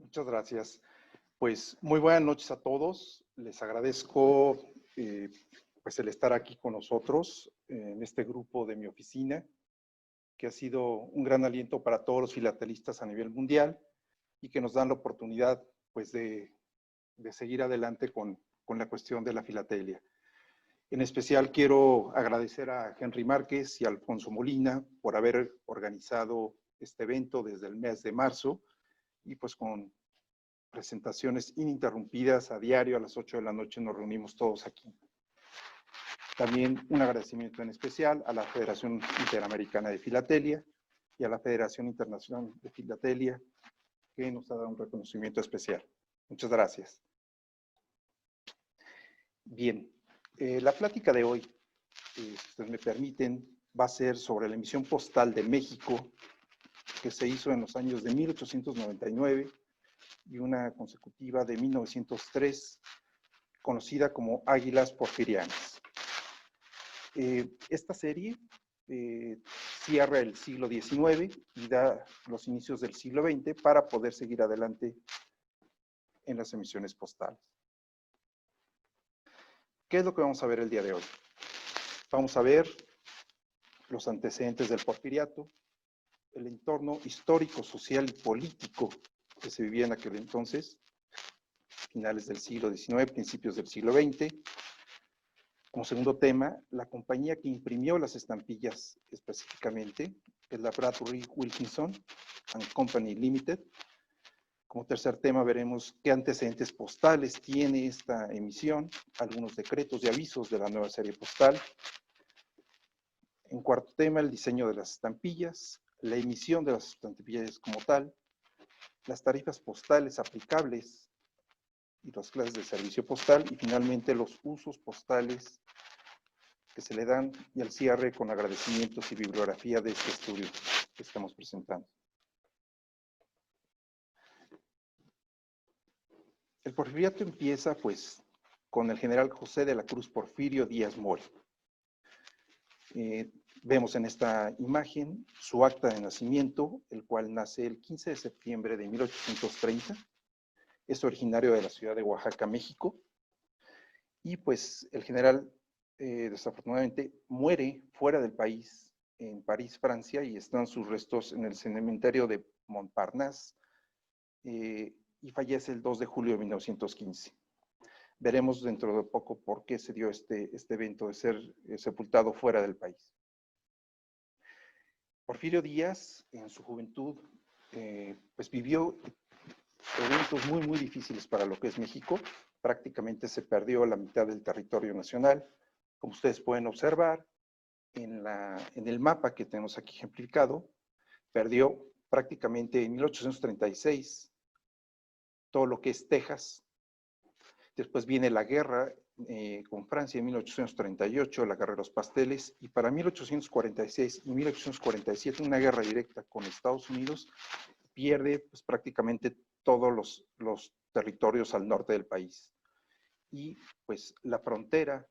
Muchas gracias. Pues muy buenas noches a todos. Les agradezco pues el estar aquí con nosotros en este grupo de mi oficina, que ha sido un gran aliento para todos los filatelistas a nivel mundial y que nos dan la oportunidad pues de seguir adelante con la cuestión de la filatelia. En especial quiero agradecer a Henry Márquez y a Alfonso Molina por haber organizado este evento desde el mes de marzo y pues con presentaciones ininterrumpidas a diario a las 8 de la noche nos reunimos todos aquí. También un agradecimiento en especial a la Federación Interamericana de Filatelia y a la Federación Internacional de Filatelia, que nos ha dado un reconocimiento especial. Muchas gracias. Bien, la plática de hoy, si ustedes me permiten, va a ser sobre la emisión postal de México, que se hizo en los años de 1899 y una consecutiva de 1903, conocida como Águilas Porfirianas. Esta serie cierra el siglo XIX y da los inicios del siglo XX para poder seguir adelante en las emisiones postales. ¿Qué es lo que vamos a ver el día de hoy? Vamos a ver los antecedentes del porfiriato, el entorno histórico, social y político que se vivía en aquel entonces, finales del siglo XIX, principios del siglo XX. Como segundo tema, la compañía que imprimió las estampillas específicamente es la Bradbury Wilkinson and Company Limited. Como tercer tema veremos qué antecedentes postales tiene esta emisión, algunos decretos y avisos de la nueva serie postal. En cuarto tema, el diseño de las estampillas, la emisión de las estampillas como tal, las tarifas postales aplicables y las clases de servicio postal, y finalmente los usos postales que se le dan, y al cierre con agradecimientos y bibliografía de este estudio que estamos presentando. El porfiriato empieza pues con el general José de la Cruz Porfirio Díaz Mora. Vemos en esta imagen su acta de nacimiento, el cual nace el 15 de septiembre de 1830. Es originario de la ciudad de Oaxaca, México. Y pues el general desafortunadamente muere fuera del país, en París, Francia, y están sus restos en el cementerio de Montparnasse, y fallece el 2 de julio de 1915. Veremos dentro de poco por qué se dio este evento de ser sepultado fuera del país. Porfirio Díaz, en su juventud, pues vivió eventos muy difíciles para lo que es México. Prácticamente se perdió la mitad del territorio nacional. Como ustedes pueden observar en el mapa que tenemos aquí ejemplificado, perdió prácticamente en 1836 todo lo que es Texas. Después viene la guerra con Francia en 1838, la guerra de los pasteles, y para 1846 y 1847 una guerra directa con Estados Unidos, pierde pues, prácticamente todos los territorios al norte del país. Y pues la frontera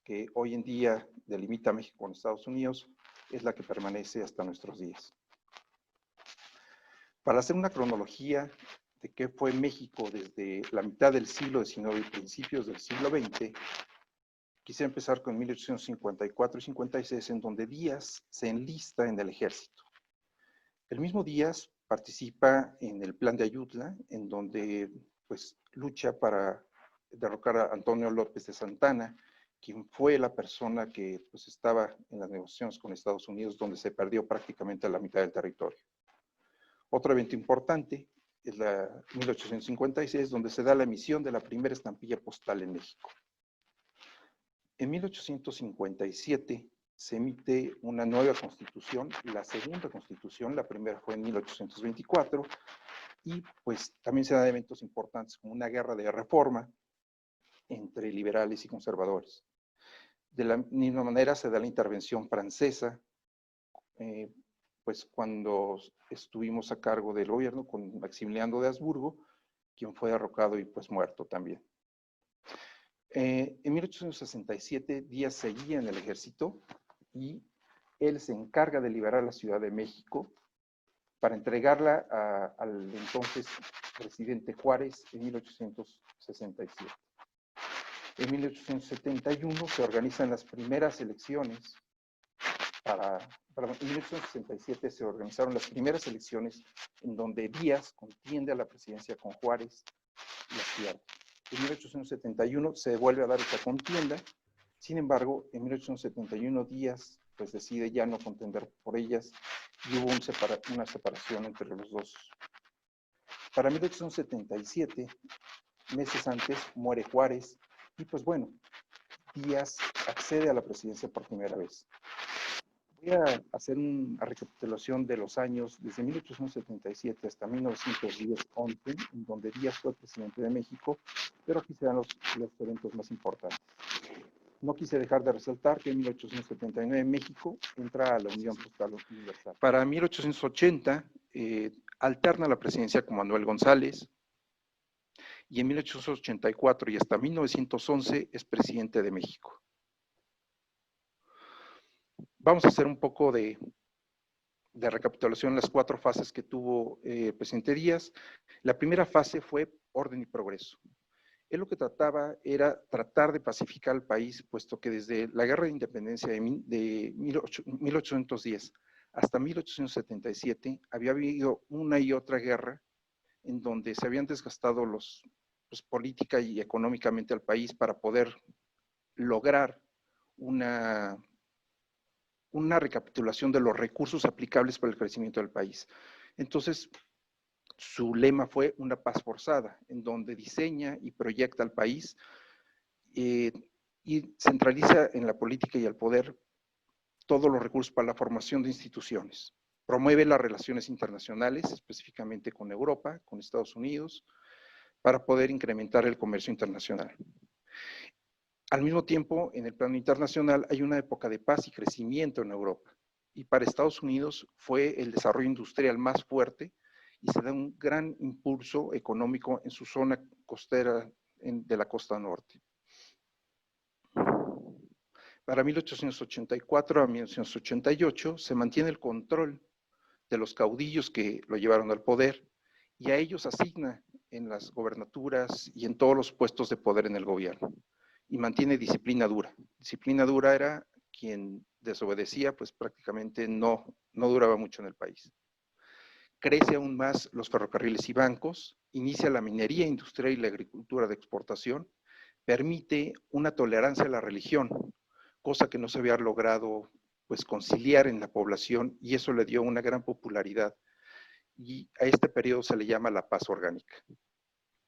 que hoy en día delimita México con Estados Unidos es la que permanece hasta nuestros días. Para hacer una cronología de qué fue México desde la mitad del siglo XIX y principios del siglo XX, quise empezar con 1854 y 56, en donde Díaz se enlista en el ejército. El mismo Díaz participa en el Plan de Ayutla, en donde pues, lucha para derrocar a Antonio López de Santana, quien fue la persona que pues, estaba en las negociaciones con Estados Unidos, donde se perdió prácticamente la mitad del territorio. Otro evento importante es la 1856, donde se da la emisión de la primera estampilla postal en México. En 1857 se emite una nueva constitución, la segunda constitución, la primera fue en 1824, y pues también se dan eventos importantes como una guerra de reforma entre liberales y conservadores. De la misma manera se da la intervención francesa, pues cuando estuvimos a cargo del gobierno con Maximiliano de Habsburgo, quien fue derrocado y pues muerto también. En 1867 Díaz seguía en el ejército y él se encarga de liberar la Ciudad de México para entregarla al entonces presidente Juárez en 1867. En 1871 se organizan las primeras elecciones en 1867 se organizaron las primeras elecciones en donde Díaz contiende a la presidencia con Juárez y las pierde. En 1871 se vuelve a dar esta contienda, sin embargo, en 1871 Díaz pues decide ya no contender por ellas y hubo una separación entre los dos. Para 1877, meses antes, muere Juárez y pues bueno, Díaz accede a la presidencia por primera vez. Voy a hacer una recapitulación de los años desde 1877 hasta 1910-11, en donde Díaz fue presidente de México, pero aquí se dan los eventos más importantes. No quise dejar de resaltar que en 1879 México entra a la Unión Postal Universal. Para 1880 alterna la presidencia con Manuel González y en 1884 y hasta 1911 es presidente de México. Vamos a hacer un poco de recapitulación en las 4 fases que tuvo el presidente Díaz. La primera fase fue orden y progreso. Él lo que trataba era tratar de pacificar al país, puesto que desde la guerra de independencia de 1810 hasta 1877 había habido una y otra guerra en donde se habían desgastado política y económicamente al país para poder lograr una recapitulación de los recursos aplicables para el crecimiento del país. Entonces, su lema fue una paz forzada, en donde diseña y proyecta al país y centraliza en la política y el poder todos los recursos para la formación de instituciones. Promueve las relaciones internacionales, específicamente con Europa, con Estados Unidos, para poder incrementar el comercio internacional. Al mismo tiempo, en el plano internacional hay una época de paz y crecimiento en Europa. Y para Estados Unidos fue el desarrollo industrial más fuerte y se da un gran impulso económico en su zona costera de la costa norte. Para 1884 a 1888 se mantiene el control de los caudillos que lo llevaron al poder y a ellos asigna en las gobernaturas y en todos los puestos de poder en el gobierno. Y mantiene disciplina dura. Disciplina dura era quien desobedecía, pues prácticamente no duraba mucho en el país. Crece aún más los ferrocarriles y bancos, inicia la minería industrial y la agricultura de exportación, permite una tolerancia a la religión, cosa que no se había logrado pues conciliar en la población y eso le dio una gran popularidad. Y a este periodo se le llama la paz orgánica.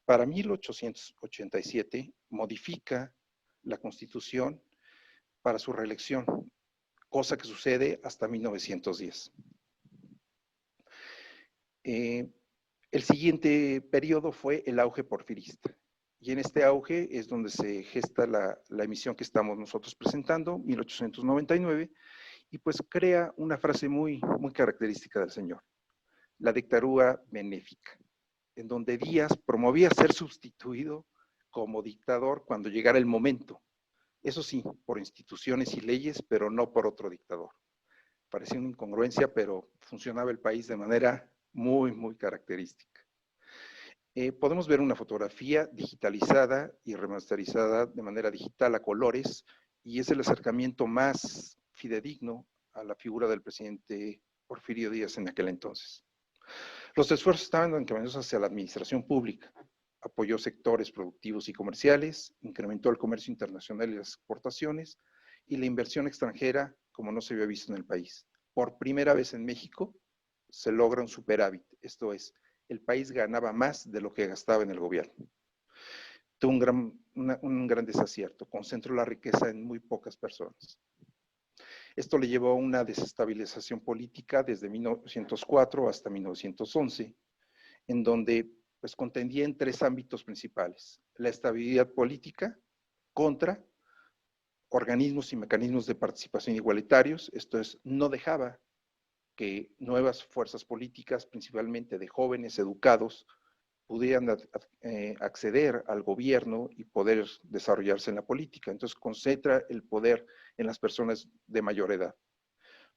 Para 1887 modifica la Constitución para su reelección, cosa que sucede hasta 1910. El siguiente periodo fue el auge porfirista. Y en este auge es donde se gesta la emisión que estamos nosotros presentando, 1899, y pues crea una frase muy característica del señor, la dictadura benéfica, en donde Díaz promovía ser sustituido como dictador cuando llegara el momento. Eso sí, por instituciones y leyes, pero no por otro dictador. Parecía una incongruencia, pero funcionaba el país de manera muy característica. Podemos ver una fotografía digitalizada y remasterizada de manera digital a colores, y es el acercamiento más fidedigno a la figura del presidente Porfirio Díaz en aquel entonces. Los esfuerzos estaban encaminados hacia la administración pública, apoyó sectores productivos y comerciales, incrementó el comercio internacional y las exportaciones, y la inversión extranjera como no se había visto en el país. Por primera vez en México se logra un superávit, esto es, el país ganaba más de lo que gastaba en el gobierno. Tuvo un gran desacierto, concentró la riqueza en muy pocas personas. Esto le llevó a una desestabilización política desde 1904 hasta 1911, en donde pues contendía en 3 ámbitos principales: la estabilidad política contra organismos y mecanismos de participación igualitarios, esto es, no dejaba que nuevas fuerzas políticas, principalmente de jóvenes educados, pudieran acceder al gobierno y poder desarrollarse en la política. Entonces concentra el poder en las personas de mayor edad.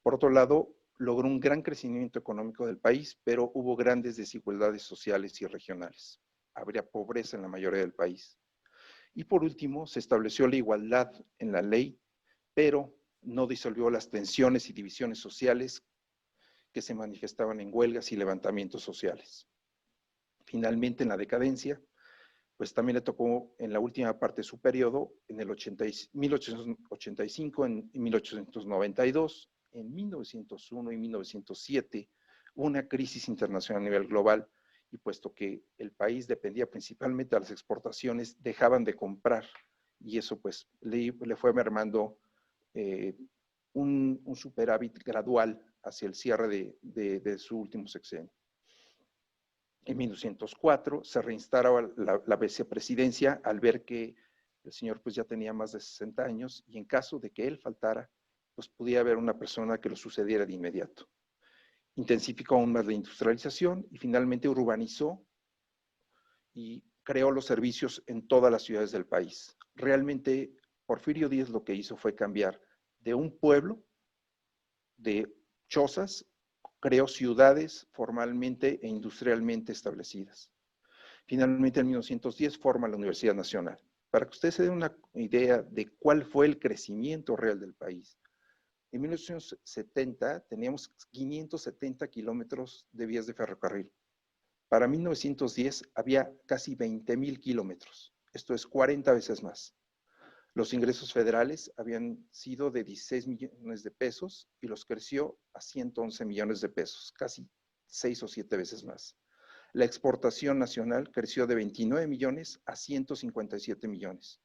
Por otro lado, logró un gran crecimiento económico del país, pero hubo grandes desigualdades sociales y regionales. Habría pobreza en la mayoría del país. Y por último, se estableció la igualdad en la ley, pero no disolvió las tensiones y divisiones sociales que se manifestaban en huelgas y levantamientos sociales. Finalmente, en la decadencia, pues también le tocó en la última parte de su periodo, en el 1885, en 1892, en 1901 y 1907, una crisis internacional a nivel global, y puesto que el país dependía principalmente de las exportaciones, dejaban de comprar, y eso pues le fue mermando un superávit gradual hacia el cierre de su último sexenio. En 1904 se reinstauraba la vicepresidencia al ver que el señor pues ya tenía más de 60 años y en caso de que él faltara, pues podía haber una persona que lo sucediera de inmediato. Intensificó aún más la industrialización y finalmente urbanizó y creó los servicios en todas las ciudades del país. Realmente Porfirio Díaz lo que hizo fue cambiar de un pueblo de chozas, creó ciudades formalmente e industrialmente establecidas. Finalmente, en 1910 forma la Universidad Nacional. Para que ustedes se den una idea de cuál fue el crecimiento real del país. En 1970 teníamos 570 kilómetros de vías de ferrocarril. Para 1910 había casi 20,000 kilómetros. Esto es 40 veces más. Los ingresos federales habían sido de 16 millones de pesos y los creció a 111 millones de pesos, casi 6 o 7 veces más. La exportación nacional creció de 29 millones a 157 millones.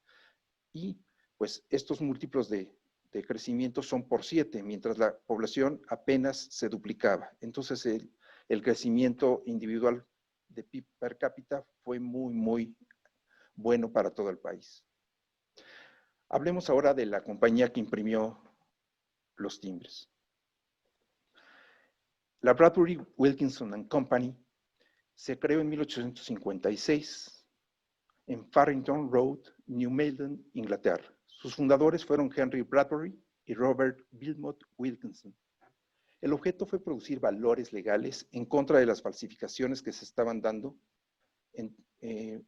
Y pues estos múltiplos de crecimiento son por 7, mientras la población apenas se duplicaba. Entonces el crecimiento individual de PIB per cápita fue muy bueno para todo el país. Hablemos ahora de la compañía que imprimió los timbres. La Bradbury Wilkinson and Company se creó en 1856 en Farrington Road, New Malden, Inglaterra. Sus fundadores fueron Henry Bradbury y Robert Wilmot Wilkinson. El objeto fue producir valores legales en contra de las falsificaciones que se estaban dando en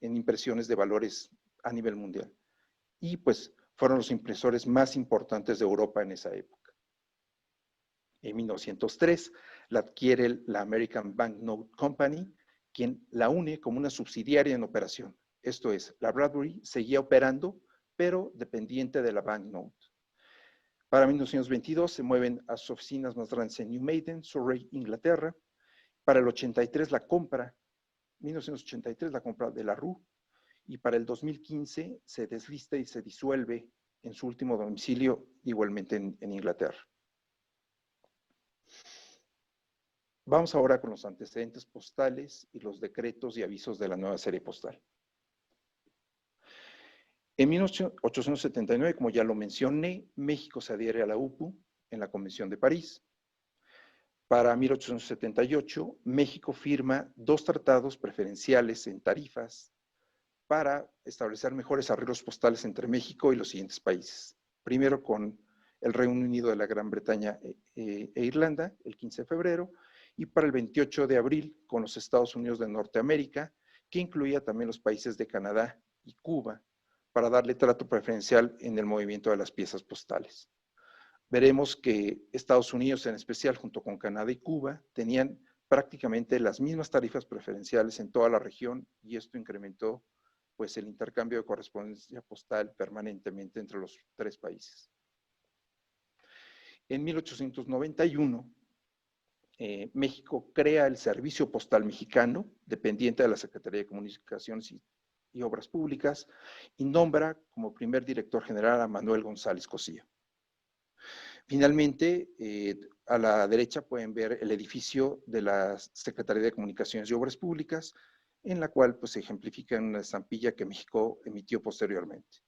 impresiones de valores a nivel mundial. Y pues fueron los impresores más importantes de Europa en esa época. En 1903 la adquiere la American Banknote Company, quien la une como una subsidiaria en operación. Esto es, la Bradbury seguía operando, pero dependiente de la Banknote. Para 1922 se mueven a sus oficinas más grandes en New Malden, Surrey, Inglaterra. Para el 83 la compra, 1983 la compra de la Rue, y para el 2015 se deslista y se disuelve en su último domicilio, igualmente en Inglaterra. Vamos ahora con los antecedentes postales y los decretos y avisos de la nueva serie postal. En 1879, como ya lo mencioné, México se adhiere a la UPU en la Convención de París. Para 1878, México firma 2 tratados preferenciales en tarifas para establecer mejores arreglos postales entre México y los siguientes países. Primero con el Reino Unido de la Gran Bretaña e Irlanda, el 15 de febrero, y para el 28 de abril con los Estados Unidos de Norteamérica, que incluía también los países de Canadá y Cuba, para darle trato preferencial en el movimiento de las piezas postales. Veremos que Estados Unidos, en especial junto con Canadá y Cuba, tenían prácticamente las mismas tarifas preferenciales en toda la región y esto incrementó pues el intercambio de correspondencia postal permanentemente entre los 3 países. En 1891, México crea el Servicio Postal Mexicano, dependiente de la Secretaría de Comunicaciones y Obras Públicas, y nombra como primer director general a Manuel González Cosío. Finalmente, a la derecha pueden ver el edificio de la Secretaría de Comunicaciones y Obras Públicas, en la cual pues, se ejemplifica en una estampilla que México emitió posteriormente.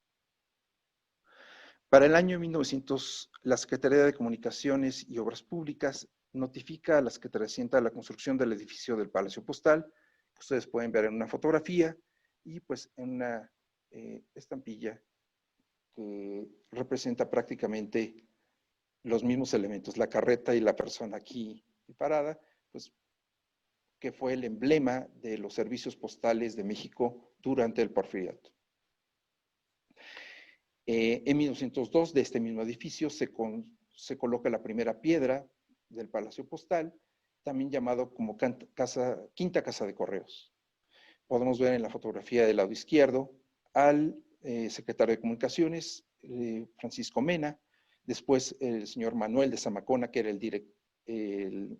Para el año 1900, la Secretaría de Comunicaciones y Obras Públicas notifica a la Secretaría de Hacienda la construcción del edificio del Palacio Postal, que ustedes pueden ver en una fotografía, y pues en una estampilla que representa prácticamente los mismos elementos, la carreta y la persona aquí parada, pues que fue el emblema de los servicios postales de México durante el Porfiriato. En 1902, de este mismo edificio, se coloca la primera piedra del Palacio Postal, también llamado como Quinta Casa de Correos. Podemos ver en la fotografía del lado izquierdo al secretario de Comunicaciones, Francisco Mena, después el señor Manuel de Zamacona, que era el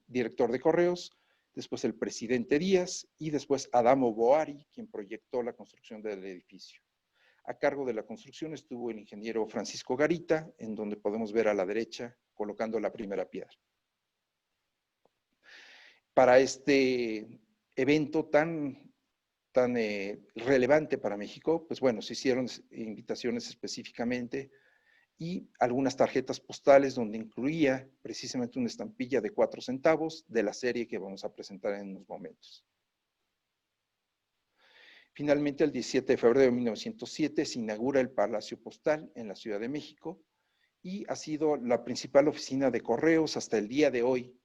director de Correos, después el presidente Díaz y después Adamo Boari, quien proyectó la construcción del edificio. A cargo de la construcción estuvo el ingeniero Francisco Garita, en donde podemos ver a la derecha colocando la primera piedra. Para este evento tan relevante para México, pues bueno, se hicieron invitaciones específicamente y algunas tarjetas postales donde incluía precisamente una estampilla de 4 centavos de la serie que vamos a presentar en unos momentos. Finalmente, el 17 de febrero de 1907 se inaugura el Palacio Postal en la Ciudad de México y ha sido la principal oficina de correos hasta el día de hoy.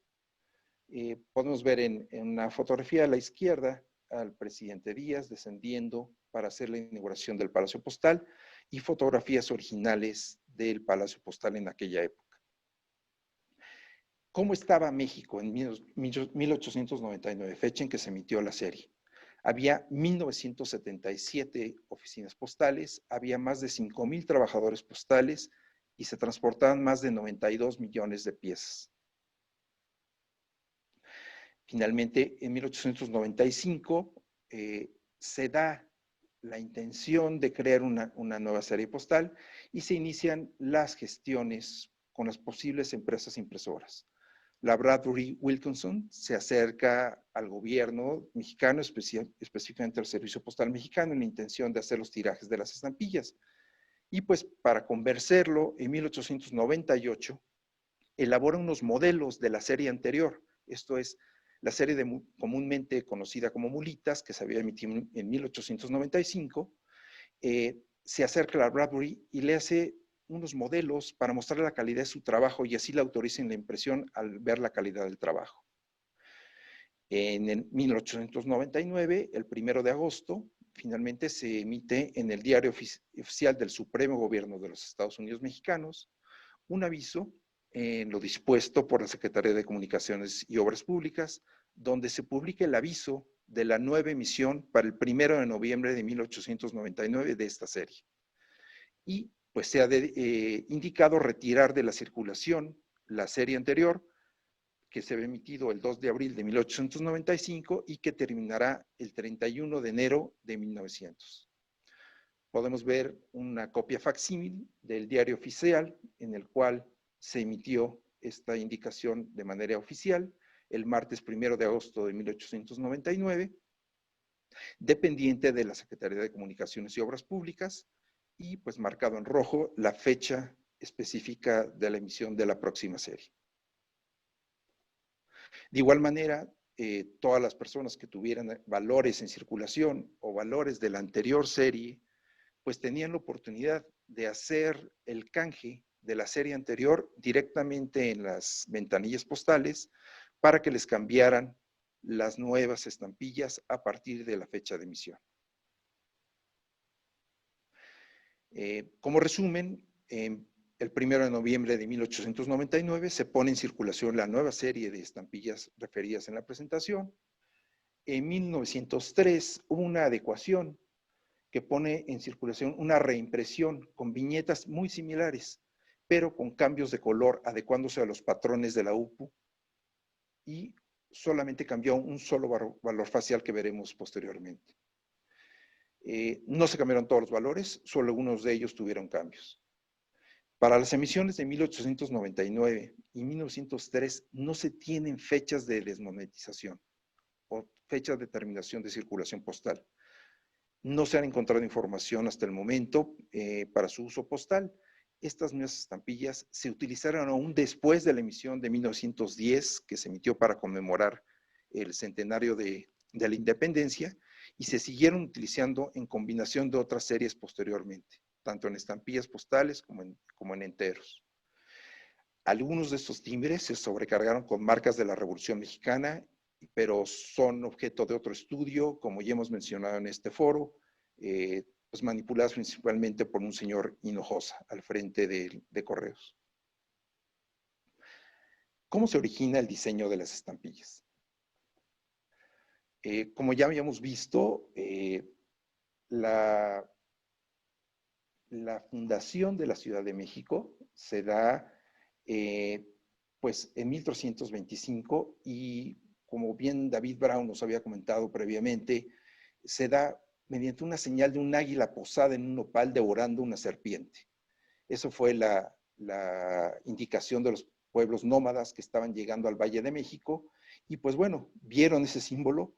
Podemos ver en una fotografía a la izquierda al presidente Díaz descendiendo para hacer la inauguración del Palacio Postal y fotografías originales del Palacio Postal en aquella época. ¿Cómo estaba México en 1899, fecha en que se emitió la serie? Había 1977 oficinas postales, había más de 5,000 trabajadores postales y se transportaban más de 92 millones de piezas. Finalmente, en 1895 se da la intención de crear una nueva serie postal y se inician las gestiones con las posibles empresas impresoras. La Bradbury Wilkinson se acerca al gobierno mexicano, específicamente al Servicio Postal Mexicano, en la intención de hacer los tirajes de las estampillas. Y pues para convencerlo, en 1898, elabora unos modelos de la serie anterior. Esto es, la serie comúnmente conocida como Mulitas, que se había emitido en 1895, se acerca a la Bradbury y le hace unos modelos para mostrar la calidad de su trabajo y así le autoricen la impresión al ver la calidad del trabajo. En el 1899, el 1 de agosto, finalmente se emite en el Diario Oficial del Supremo Gobierno de los Estados Unidos Mexicanos un aviso en lo dispuesto por la Secretaría de Comunicaciones y Obras Públicas, donde se publica el aviso de la nueva emisión para el 1 de noviembre de 1899 de esta serie. Y pues se ha indicado retirar de la circulación la serie anterior, que se había emitido el 2 de abril de 1895 y que terminará el 31 de enero de 1900. Podemos ver una copia facsímil del diario oficial en el cual se emitió esta indicación de manera oficial el martes 1 de agosto de 1899, dependiente de la Secretaría de Comunicaciones y Obras Públicas, y pues marcado en rojo la fecha específica de la emisión de la próxima serie. De igual manera, todas las personas que tuvieran valores en circulación o valores de la anterior serie, pues tenían la oportunidad de hacer el canje de la serie anterior directamente en las ventanillas postales para que les cambiaran las nuevas estampillas a partir de la fecha de emisión. Como resumen, el 1 de noviembre de 1899 se pone en circulación la nueva serie de estampillas referidas en la presentación. En 1903 hubo una adecuación que pone en circulación una reimpresión con viñetas muy similares, pero con cambios de color adecuándose a los patrones de la UPU y solamente cambió un solo valor facial que veremos posteriormente. No se cambiaron todos los valores, solo algunos de ellos tuvieron cambios. Para las emisiones de 1899 y 1903 no se tienen fechas de desmonetización o fechas de terminación de circulación postal. No se han encontrado información hasta el momento para su uso postal. Estas nuevas estampillas se utilizaron aún después de la emisión de 1910, que se emitió para conmemorar el centenario de la independencia, y se siguieron utilizando en combinación de otras series posteriormente, tanto en estampillas postales como en enteros. Algunos de estos timbres se sobrecargaron con marcas de la Revolución Mexicana, pero son objeto de otro estudio, como ya hemos mencionado en este foro, pues manipuladas principalmente por un señor Hinojosa al frente de Correos. ¿Cómo se origina el diseño de las estampillas? Como ya habíamos visto, la fundación de la Ciudad de México se da pues en 1325 y como bien David Brown nos había comentado previamente, se da mediante una señal de un águila posada en un nopal devorando una serpiente. Eso fue la indicación de los pueblos nómadas que estaban llegando al Valle de México y pues bueno, vieron ese símbolo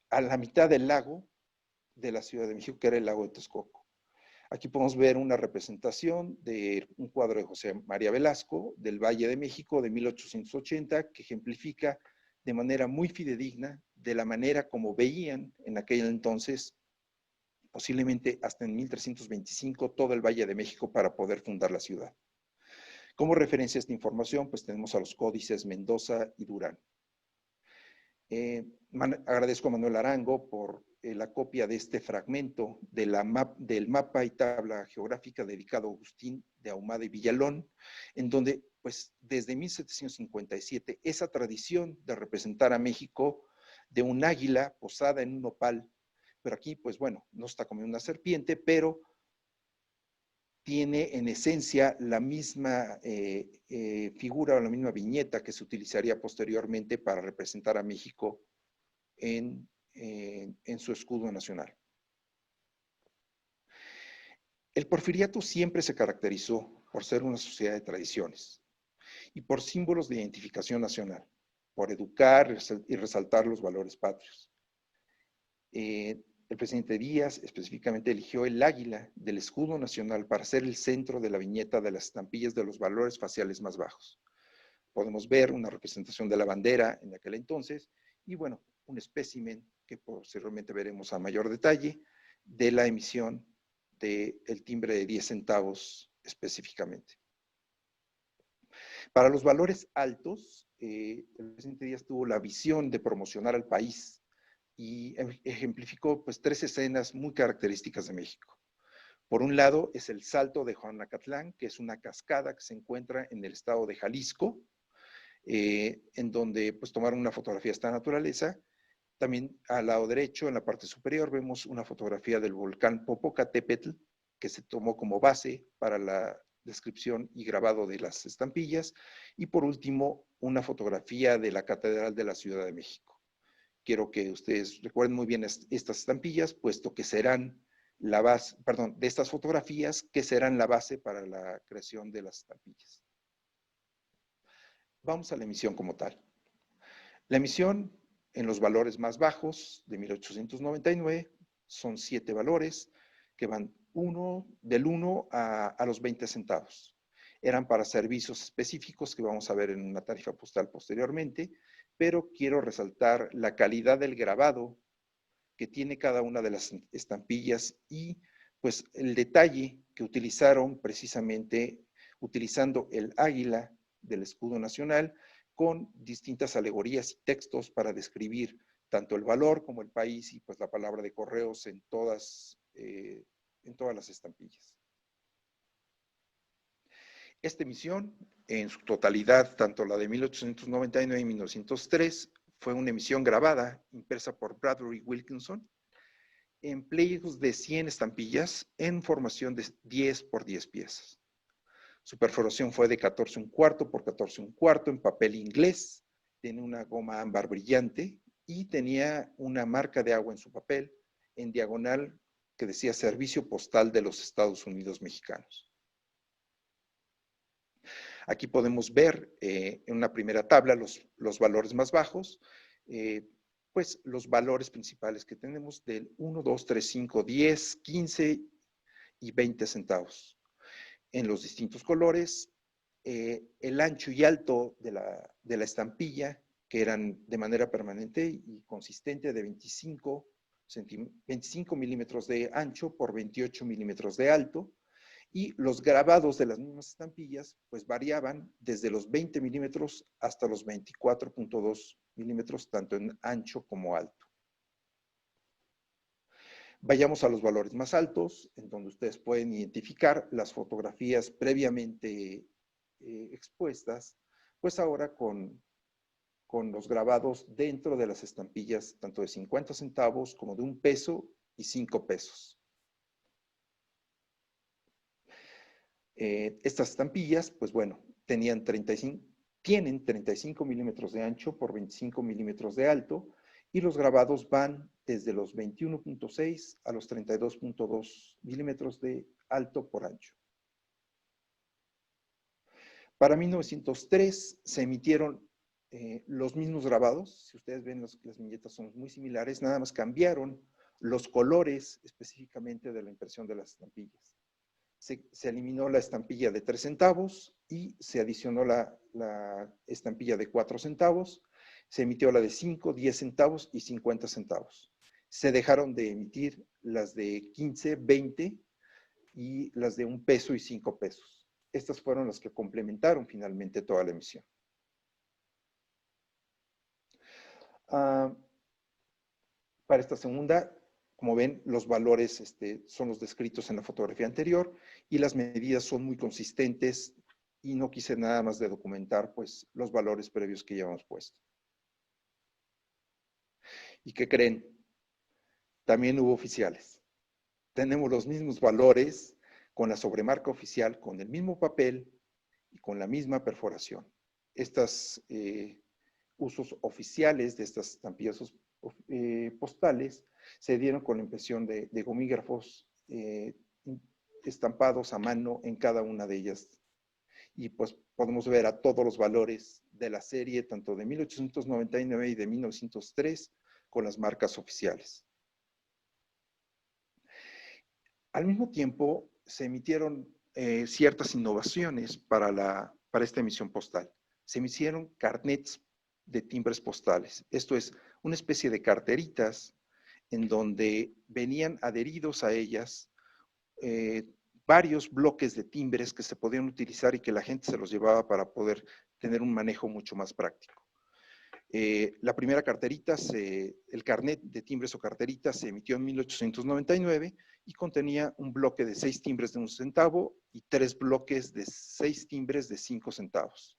a la mitad del lago de la Ciudad de México, que era el lago de Texcoco. Aquí podemos ver una representación de un cuadro de José María Velasco del Valle de México de 1880 que ejemplifica de manera muy fidedigna de la manera como veían en aquel entonces, posiblemente hasta en 1325, todo el Valle de México para poder fundar la ciudad. Como referencia a esta información, pues tenemos a los códices Mendoza y Durán. Agradezco a Manuel Arango por la copia de este fragmento de del mapa y tabla geográfica dedicado a Agustín de Ahumada y Villalón, en donde, pues, desde 1757, esa tradición de representar a México de un águila posada en un nopal, pero aquí, pues, bueno, no está comiendo una serpiente, pero tiene en esencia la misma figura o la misma viñeta que se utilizaría posteriormente para representar a México en su escudo nacional. El porfiriato siempre se caracterizó por ser una sociedad de tradiciones y por símbolos de identificación nacional, por educar y resaltar los valores patrios. El presidente Díaz específicamente eligió el águila del escudo nacional para ser el centro de la viñeta de las estampillas de los valores faciales más bajos. Podemos ver una representación de la bandera en aquel entonces y, bueno, un espécimen que posteriormente veremos a mayor detalle de la emisión del timbre de 10 centavos específicamente. Para los valores altos, el presidente Díaz tuvo la visión de promocionar al país y ejemplificó pues 3 escenas muy características de México. Por un lado es el Salto de Juanacatlán, que es una cascada que se encuentra en el estado de Jalisco, en donde pues tomaron una fotografía de esta naturaleza. También al lado derecho, en la parte superior, vemos una fotografía del volcán Popocatépetl, que se tomó como base para la descripción y grabado de las estampillas. Y por último, una fotografía de la Catedral de la Ciudad de México. Quiero que ustedes recuerden muy bien estas estampillas, puesto que serán la base, perdón, de estas fotografías, que serán la base para la creación de las estampillas. Vamos a la emisión como tal. La emisión en los valores más bajos de 1899 son 7 valores que van del 1 a los 20 centavos. Eran para servicios específicos que vamos a ver en una tarifa postal posteriormente, pero quiero resaltar la calidad del grabado que tiene cada una de las estampillas y pues el detalle que utilizaron precisamente utilizando el águila del escudo nacional con distintas alegorías y textos para describir tanto el valor como el país y pues la palabra de Correos en todas las estampillas. Esta emisión, en su totalidad, tanto la de 1899 y 1903, fue una emisión grabada, impresa por Bradbury Wilkinson, en pliegos de 100 estampillas en formación de 10 por 10 piezas. Su perforación fue de 14 1/4 por 14 1/4 en papel inglés, tiene una goma ámbar brillante y tenía una marca de agua en su papel en diagonal que decía Servicio Postal de los Estados Unidos Mexicanos. Aquí podemos ver en una primera tabla los valores más bajos, pues los valores principales que tenemos del 1, 2, 3, 5, 10, 15 y 20 centavos. En los distintos colores, el ancho y alto de la estampilla, que eran de manera permanente y consistente de 25 milímetros de ancho por 28 milímetros de alto, Y los grabados de las mismas estampillas pues variaban desde los 20 milímetros hasta los 24.2 milímetros, tanto en ancho como alto. Vayamos a los valores más altos, en donde ustedes pueden identificar las fotografías previamente expuestas, pues ahora con los grabados dentro de las estampillas, tanto de 50 centavos como de 1 peso y 5 pesos. Estas estampillas, pues bueno, tienen 35 milímetros de ancho por 25 milímetros de alto, y los grabados van desde los 21.6 a los 32.2 milímetros de alto por ancho. Para 1903 se emitieron los mismos grabados. Si ustedes ven, las viñetas son muy similares, nada más cambiaron los colores específicamente de la impresión de las estampillas. Se eliminó la estampilla de 3 centavos y se adicionó la estampilla de 4 centavos. Se emitió la de 5, 10 centavos y 50 centavos. Se dejaron de emitir las de 15, 20 y las de 1 peso y 5 pesos. Estas fueron las que complementaron finalmente toda la emisión. Para esta segunda, como ven, los valores son los descritos en la fotografía anterior y las medidas son muy consistentes, y no quise nada más de documentar pues los valores previos que ya hemos puesto. ¿Y qué creen? También hubo oficiales. Tenemos los mismos valores con la sobremarca oficial, con el mismo papel y con la misma perforación. Estos usos oficiales de estas estampillas postales se dieron con la impresión de gomígrafos estampados a mano en cada una de ellas. Y pues podemos ver a todos los valores de la serie, tanto de 1899 y de 1903, con las marcas oficiales. Al mismo tiempo, se emitieron ciertas innovaciones para esta emisión postal. Se emitieron carnets de timbres postales. Esto es una especie de carteritas en donde venían adheridos a ellas varios bloques de timbres que se podían utilizar y que la gente se los llevaba para poder tener un manejo mucho más práctico. La primera carterita, el carnet de timbres o carterita, se emitió en 1899 y contenía un bloque de 6 timbres de 1 centavo y 3 bloques de 6 timbres de 5 centavos.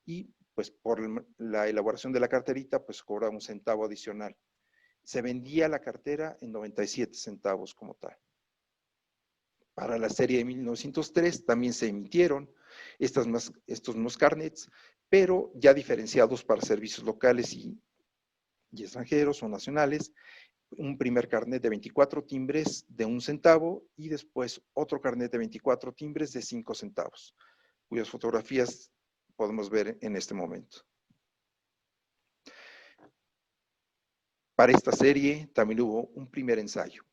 Y pues por la elaboración de la carterita, pues cobra 1 centavo adicional. Se vendía la cartera en 97 centavos como tal. Para la serie de 1903 también se emitieron estos mismos carnets, pero ya diferenciados para servicios locales y extranjeros o nacionales. Un primer carnet de 24 timbres de 1 centavo y después otro carnet de 24 timbres de 5 centavos, cuyas fotografías podemos ver en este momento. Para esta serie también hubo un primer ensayo.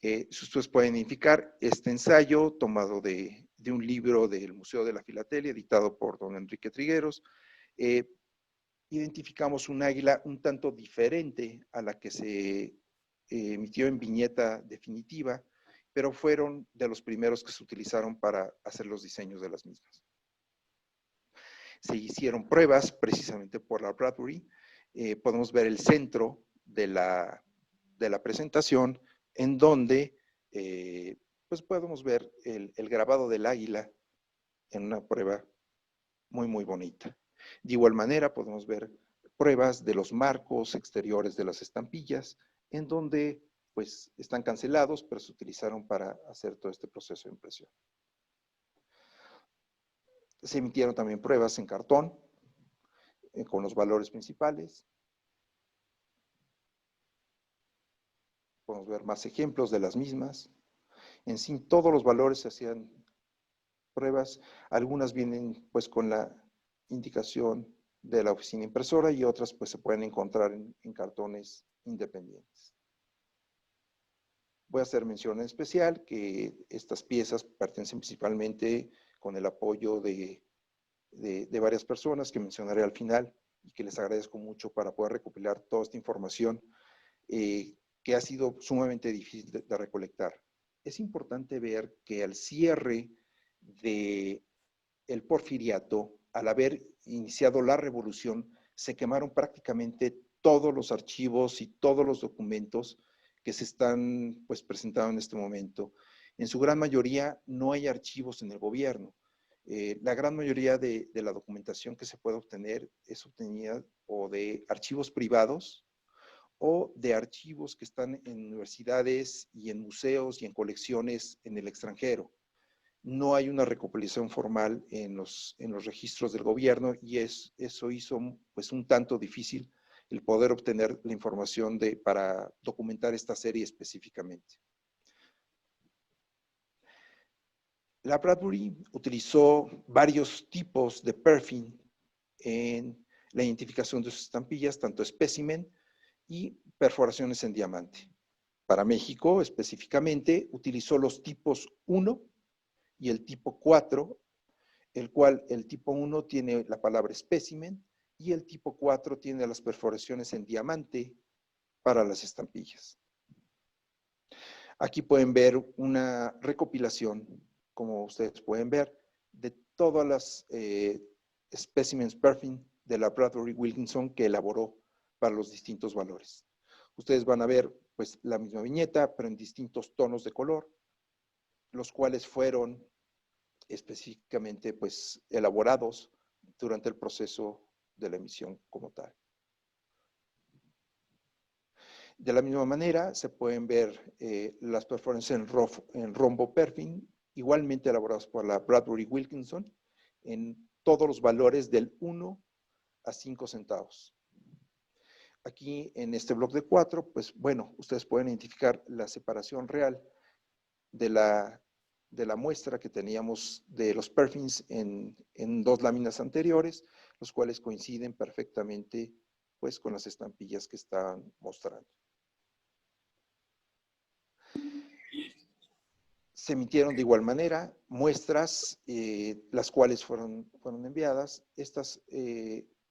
Si ustedes pueden identificar este ensayo tomado de un libro del Museo de la Filatelia, editado por don Enrique Trigueros, identificamos un águila un tanto diferente a la que se emitió en viñeta definitiva, pero fueron de los primeros que se utilizaron para hacer los diseños de las mismas. Se hicieron pruebas precisamente por la Bradbury. Podemos ver el centro de la presentación, en donde pues podemos ver el grabado del águila en una prueba muy, muy bonita. De igual manera, podemos ver pruebas de los marcos exteriores de las estampillas, en donde pues están cancelados, pero se utilizaron para hacer todo este proceso de impresión. Se emitieron también pruebas en cartón, con los valores principales. Podemos ver más ejemplos de las mismas. En sí, todos los valores se hacían pruebas. Algunas vienen pues con la indicación de la oficina impresora y otras pues se pueden encontrar en cartones independientes. Voy a hacer mención en especial que estas piezas pertenecen principalmente con el apoyo de varias personas que mencionaré al final y que les agradezco mucho para poder recopilar toda esta información que ha sido sumamente difícil de recolectar. es importante ver que al cierre del porfiriato, al haber iniciado la revolución, se quemaron prácticamente todos los archivos y todos los documentos que se están pues presentando en este momento. En su gran mayoría no hay archivos en el gobierno. La gran mayoría de la documentación que se puede obtener es obtenida o de archivos privados o de archivos que están en universidades y en museos y en colecciones en el extranjero. No hay una recopilación formal en los registros del gobierno y eso hizo pues un tanto difícil el poder obtener la información para documentar esta serie específicamente. La Bradbury utilizó varios tipos de perfil en la identificación de sus estampillas, tanto espécimen y perforaciones en diamante. Para México, específicamente, utilizó los tipos 1 y el tipo 4, el cual el tipo 1 tiene la palabra espécimen y el tipo 4 tiene las perforaciones en diamante para las estampillas. Aquí pueden ver una recopilación, como ustedes pueden ver, de todas las specimens perfect de la Bradbury Wilkinson que elaboró para los distintos valores. Ustedes van a ver pues la misma viñeta, pero en distintos tonos de color, los cuales fueron específicamente pues elaborados durante el proceso de la emisión como tal. De la misma manera, se pueden ver las perforaciones en rombo perfil, igualmente elaboradas por la Bradbury Wilkinson, en todos los valores del 1 a 5 centavos. Aquí en este bloque de 4, pues bueno, ustedes pueden identificar la separación real de la muestra que teníamos de los perfils en 2 láminas anteriores, los cuales coinciden perfectamente pues con las estampillas que están mostrando. Se emitieron de igual manera muestras, las cuales fueron enviadas. Estas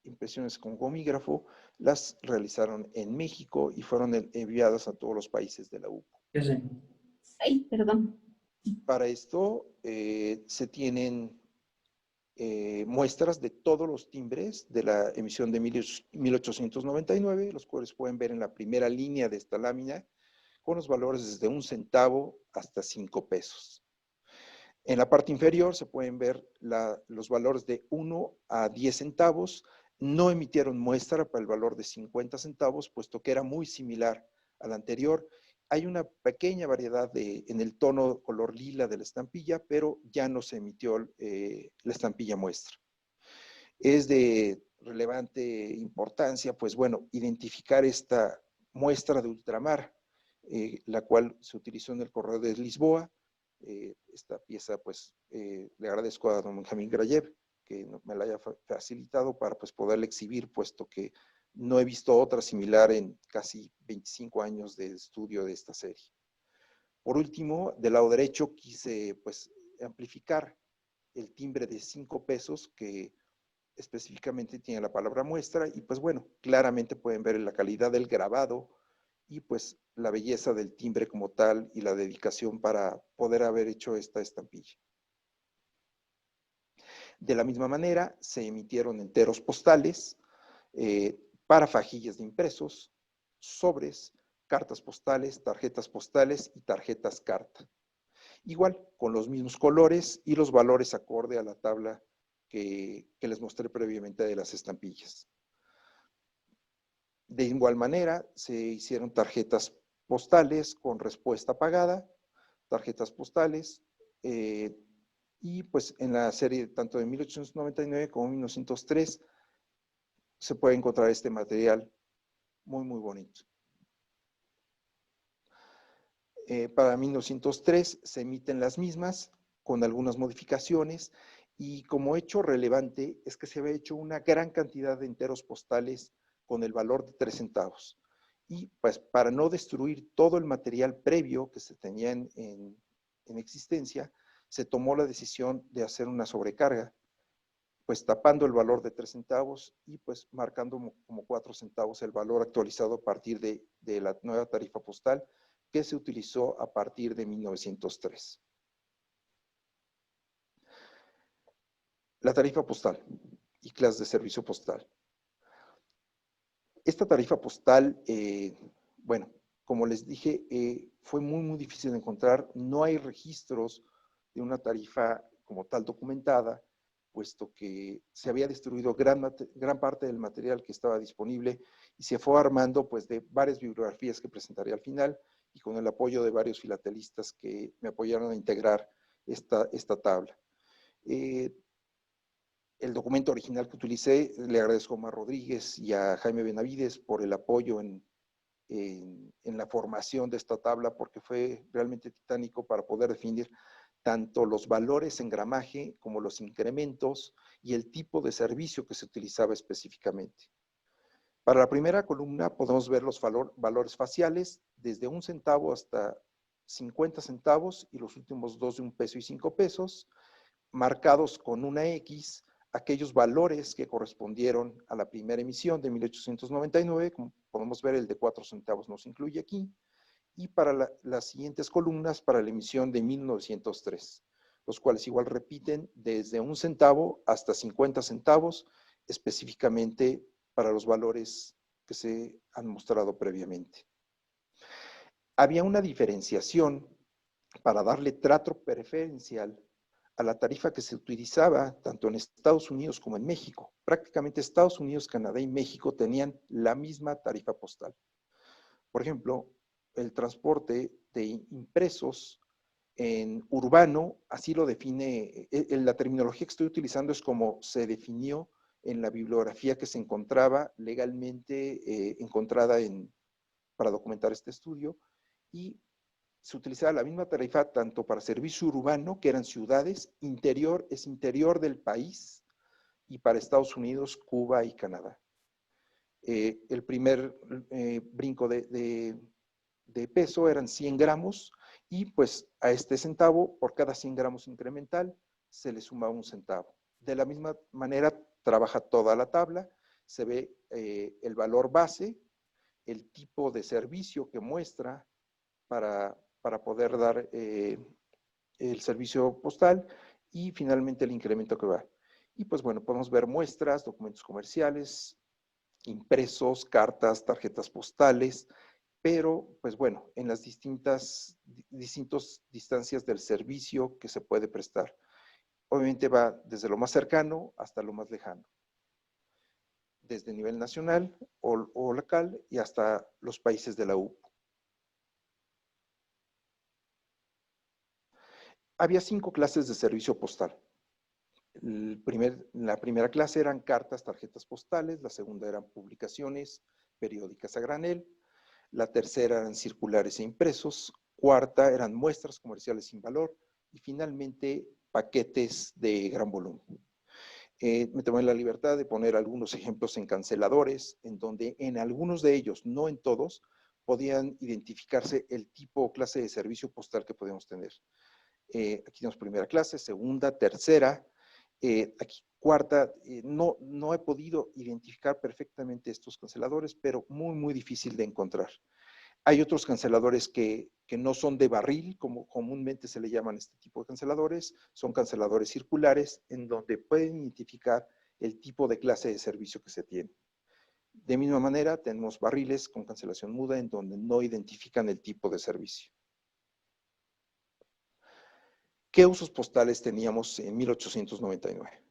impresiones con gomígrafo las realizaron en México y fueron enviadas a todos los países de la UPO. Ay, perdón. Para esto se tienen muestras de todos los timbres de la emisión de 1899, los cuales pueden ver en la primera línea de esta lámina, con los valores desde 1 centavo hasta 5 pesos. En la parte inferior se pueden ver los valores de 1 a 10 centavos. No emitieron muestra para el valor de 50 centavos, puesto que era muy similar al anterior. Hay una pequeña variedad en el tono color lila de la estampilla, pero ya no se emitió la estampilla muestra. Es de relevante importancia, pues bueno, identificar esta muestra de ultramar, la cual se utilizó en el Correo de Lisboa. Esta pieza, pues, le agradezco a don Benjamín Grayev que me la haya facilitado para pues, poderla exhibir, puesto que no he visto otra similar en casi 25 años de estudio de esta serie. Por último, del lado derecho quise pues, amplificar el timbre de 5 pesos que específicamente tiene la palabra muestra y pues bueno, claramente pueden ver la calidad del grabado y pues la belleza del timbre como tal y la dedicación para poder haber hecho esta estampilla. De la misma manera, se emitieron enteros postales para fajillas de impresos, sobres, cartas postales, tarjetas postales y tarjetas carta. Igual, con los mismos colores y los valores acorde a la tabla que les mostré previamente de las estampillas. De igual manera, se hicieron tarjetas postales con respuesta pagada, tarjetas postales, y pues en la serie tanto de 1899 como 1903 se puede encontrar este material muy, muy bonito. Para 1903 se emiten las mismas con algunas modificaciones y como hecho relevante es que se había hecho una gran cantidad de enteros postales con el valor de 3 centavos. Y pues para no destruir todo el material previo que se tenía en existencia, se tomó la decisión de hacer una sobrecarga, pues tapando el valor de 3 centavos y pues marcando como 4 centavos el valor actualizado a partir de la nueva tarifa postal, que se utilizó a partir de 1903. La tarifa postal y clases de servicio postal. Esta tarifa postal, bueno, como les dije, fue muy difícil de encontrar. No hay registros de una tarifa como tal documentada, puesto que se había destruido gran parte del material que estaba disponible y se fue armando pues de varias bibliografías que presentaré al final y con el apoyo de varios filatelistas que me apoyaron a integrar esta tabla. El documento original que utilicé, le agradezco a Omar Rodríguez y a Jaime Benavides por el apoyo en la formación de esta tabla, porque fue realmente titánico para poder definir tanto los valores en gramaje como los incrementos y el tipo de servicio que se utilizaba específicamente. Para la primera columna podemos ver los valores faciales desde 1 centavo hasta 50 centavos y los últimos dos de 1 peso y 5 pesos, marcados con una X, aquellos valores que correspondieron a la primera emisión de 1899, como podemos ver el de 4 centavos nos incluye aquí, y para las siguientes columnas para la emisión de 1903, los cuales igual repiten desde 1 centavo hasta 50 centavos, específicamente para los valores que se han mostrado previamente. Había una diferenciación para darle trato preferencial a la tarifa que se utilizaba tanto en Estados Unidos como en México. Prácticamente Estados Unidos, Canadá y México tenían la misma tarifa postal. Por ejemplo, el transporte de impresos en urbano, así lo define, la terminología que estoy utilizando es como se definió en la bibliografía que se encontraba legalmente encontrada para documentar este estudio, y se utilizaba la misma tarifa tanto para servicio urbano, que eran ciudades, interior es interior del país, y para Estados Unidos, Cuba y Canadá. El primer brinco de peso eran 100 gramos, y pues a este centavo, por cada 100 gramos incremental, se le suma 1 centavo. De la misma manera, trabaja toda la tabla, se ve el valor base, el tipo de servicio que muestra para poder dar el servicio postal y finalmente el incremento que va. Y pues bueno, podemos ver muestras, documentos comerciales, impresos, cartas, tarjetas postales, pero pues bueno, en las distintas distancias del servicio que se puede prestar. Obviamente va desde lo más cercano hasta lo más lejano, desde el nivel nacional o local y hasta los países de la UP. Había 5 clases de servicio postal. La primera clase eran cartas, tarjetas postales, la segunda eran publicaciones periódicas a granel, la tercera eran circulares e impresos, cuarta eran muestras comerciales sin valor y finalmente paquetes de gran volumen. Me tomé la libertad de poner algunos ejemplos en canceladores, en donde en algunos de ellos, no en todos, podían identificarse el tipo o clase de servicio postal que podíamos tener. Aquí tenemos primera clase, segunda, tercera, aquí cuarta. No he podido identificar perfectamente estos canceladores, pero muy difícil de encontrar. Hay otros canceladores que no son de barril, como comúnmente se le llaman este tipo de canceladores, son canceladores circulares, en donde pueden identificar el tipo de clase de servicio que se tiene. De misma manera, tenemos barriles con cancelación muda, en donde no identifican el tipo de servicio. ¿Qué usos postales teníamos en 1899?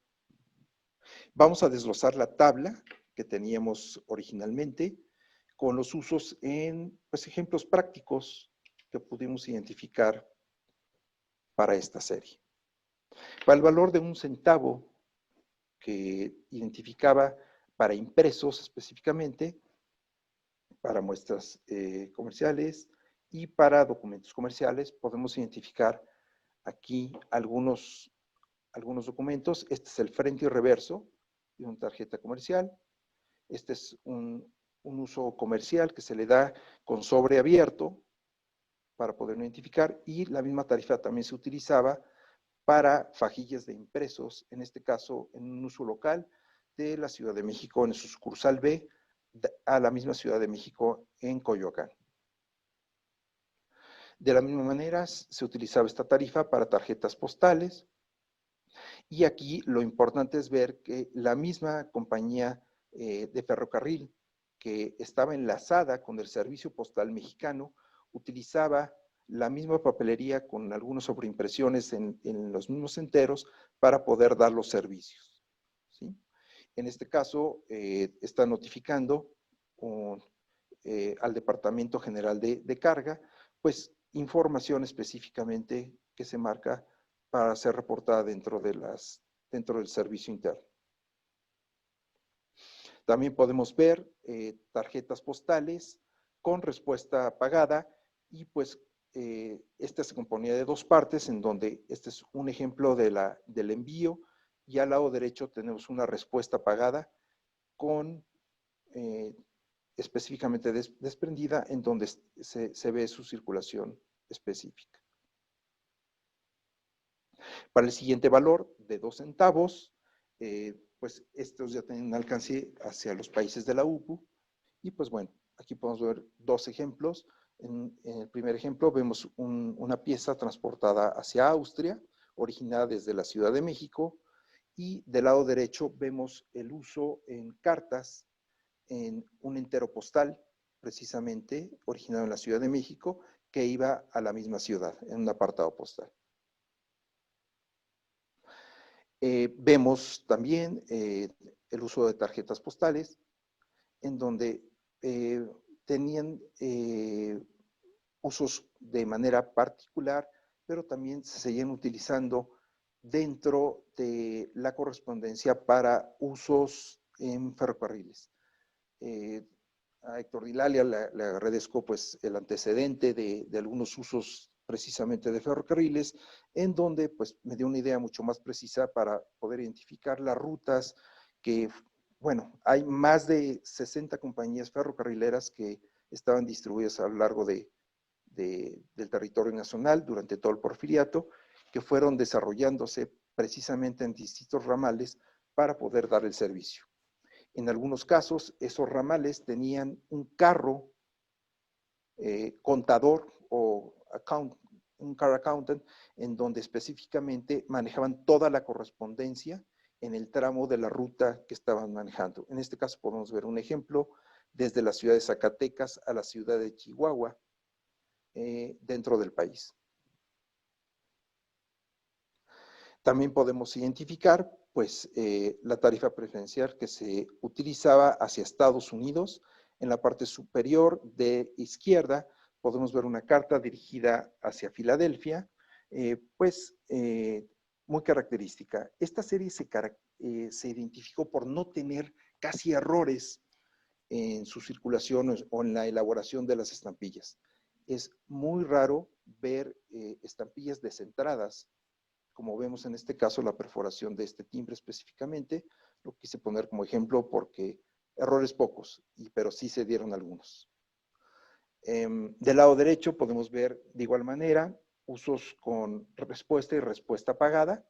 Vamos a desglosar la tabla que teníamos originalmente con los usos en ejemplos prácticos que pudimos identificar para esta serie. Para el valor de 1 centavo que identificaba para impresos específicamente, para muestras comerciales y para documentos comerciales, podemos identificar aquí algunos documentos. Este es el frente y reverso de una tarjeta comercial. Este es un uso comercial que se le da con sobre abierto para poder identificar, y la misma tarifa también se utilizaba para fajillas de impresos, en este caso en un uso local de la Ciudad de México, en su sucursal B, a la misma Ciudad de México en Coyoacán. De la misma manera, se utilizaba esta tarifa para tarjetas postales. Y aquí lo importante es ver que la misma compañía de ferrocarril que estaba enlazada con el Servicio Postal Mexicano utilizaba la misma papelería con algunas sobreimpresiones en los mismos enteros para poder dar los servicios, ¿sí? En este caso, está notificando al Departamento General de Carga, pues información específicamente que se marca para ser reportada dentro del servicio interno. También podemos ver tarjetas postales con respuesta pagada y pues esta se componía de dos partes en donde este es un ejemplo del envío y al lado derecho tenemos una respuesta pagada con específicamente desprendida en donde se ve su circulación específica. Para el siguiente valor de 2 centavos, pues estos ya tienen un alcance hacia los países de la UPU. Y pues bueno, aquí podemos ver dos ejemplos. En el primer ejemplo vemos una pieza transportada hacia Austria, originada desde la Ciudad de México. Y del lado derecho vemos el uso en cartas en un entero postal, precisamente originado en la Ciudad de México, que iba a la misma ciudad, en un apartado postal. Vemos también el uso de tarjetas postales, en donde tenían usos de manera particular, pero también se seguían utilizando dentro de la correspondencia para usos en ferrocarriles. A Héctor Dilalia le agradezco pues el antecedente de algunos usos precisamente de ferrocarriles, en donde pues me dio una idea mucho más precisa para poder identificar las rutas que, bueno, hay más de 60 compañías ferrocarrileras que estaban distribuidas a lo largo del territorio nacional durante todo el Porfiriato, que fueron desarrollándose precisamente en distintos ramales para poder dar el servicio. En algunos casos, esos ramales tenían un carro contador o un car accountant, en donde específicamente manejaban toda la correspondencia en el tramo de la ruta que estaban manejando. En este caso podemos ver un ejemplo desde la ciudad de Zacatecas a la ciudad de Chihuahua, dentro del país. También podemos identificar pues la tarifa preferencial que se utilizaba hacia Estados Unidos. En la parte superior de izquierda podemos ver una carta dirigida hacia Filadelfia, muy característica. Esta serie se identificó por no tener casi errores en su circulación o en la elaboración de las estampillas. Es muy raro ver estampillas descentradas, como vemos en este caso la perforación de este timbre específicamente. Lo quise poner como ejemplo porque errores pocos, pero sí se dieron algunos. Del lado derecho podemos ver de igual manera usos con respuesta y respuesta pagada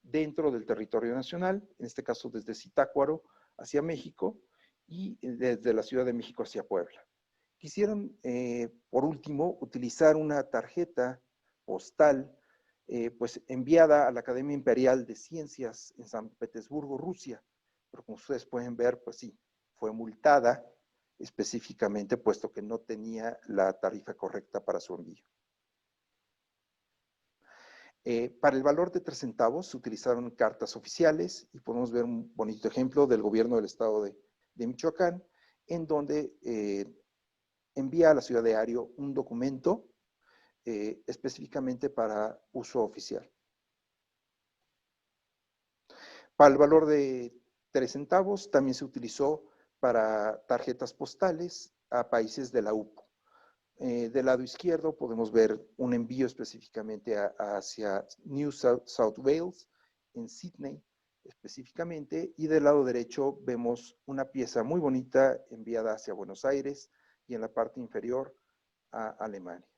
dentro del territorio nacional, en este caso desde Zitácuaro hacia México y desde la Ciudad de México hacia Puebla. Quisieron, por último, utilizar una tarjeta postal pues enviada a la Academia Imperial de Ciencias en San Petersburgo, Rusia. Pero como ustedes pueden ver, pues sí, fue multada específicamente puesto que no tenía la tarifa correcta para su envío. Para el valor de 3 centavos se utilizaron cartas oficiales y podemos ver un bonito ejemplo del gobierno del estado de Michoacán, en donde envía a la ciudad de Ario un documento específicamente para uso oficial. Para el valor de 3 centavos también se utilizó para tarjetas postales a países de la UPU. Del lado izquierdo podemos ver un envío específicamente hacia New South Wales, en Sydney específicamente, y del lado derecho vemos una pieza muy bonita enviada hacia Buenos Aires y en la parte inferior a Alemania.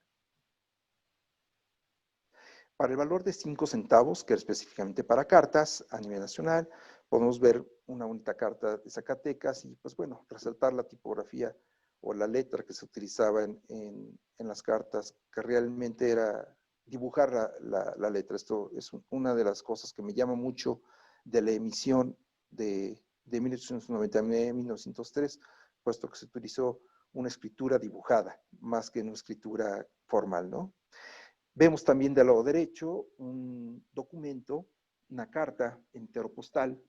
Para el valor de 5 centavos, que era específicamente para cartas a nivel nacional, podemos ver una bonita carta de Zacatecas y pues bueno, resaltar la tipografía o la letra que se utilizaba en las cartas, que realmente era dibujar la letra. Esto es una de las cosas que me llama mucho de la emisión de 1899-1903, puesto que se utilizó una escritura dibujada, más que una escritura formal, ¿no? Vemos también del lado derecho un documento, una carta enteropostal,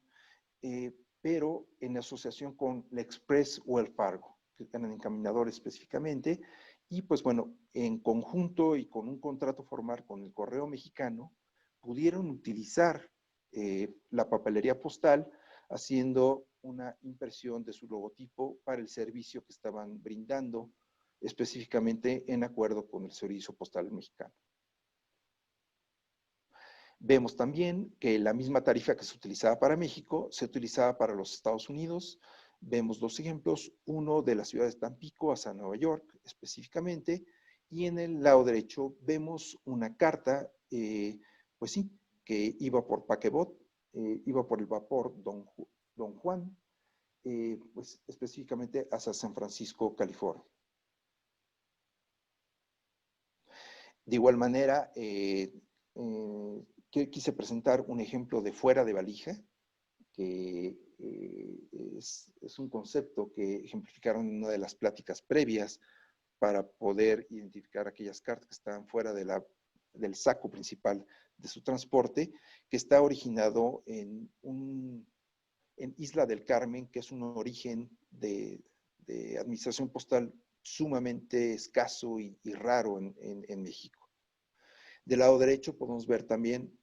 pero en asociación con la Express o el Fargo, que eran encaminadores específicamente, y pues bueno, en conjunto y con un contrato formal con el Correo Mexicano, pudieron utilizar la papelería postal haciendo una impresión de su logotipo para el servicio que estaban brindando, específicamente en acuerdo con el Servicio Postal Mexicano. Vemos también que la misma tarifa que se utilizaba para México se utilizaba para los Estados Unidos. Vemos dos ejemplos, uno de la ciudad de Tampico hasta Nueva York específicamente, y en el lado derecho vemos una carta, pues sí, que iba por paquebot, iba por el vapor Don Juan, pues específicamente hacia San Francisco, California. De igual manera, quise presentar un ejemplo de fuera de valija, que es un concepto que ejemplificaron en una de las pláticas previas para poder identificar aquellas cartas que estaban fuera del saco principal de su transporte, que está originado en Isla del Carmen, que es un origen de administración postal sumamente escaso y raro en México. Del lado derecho podemos ver también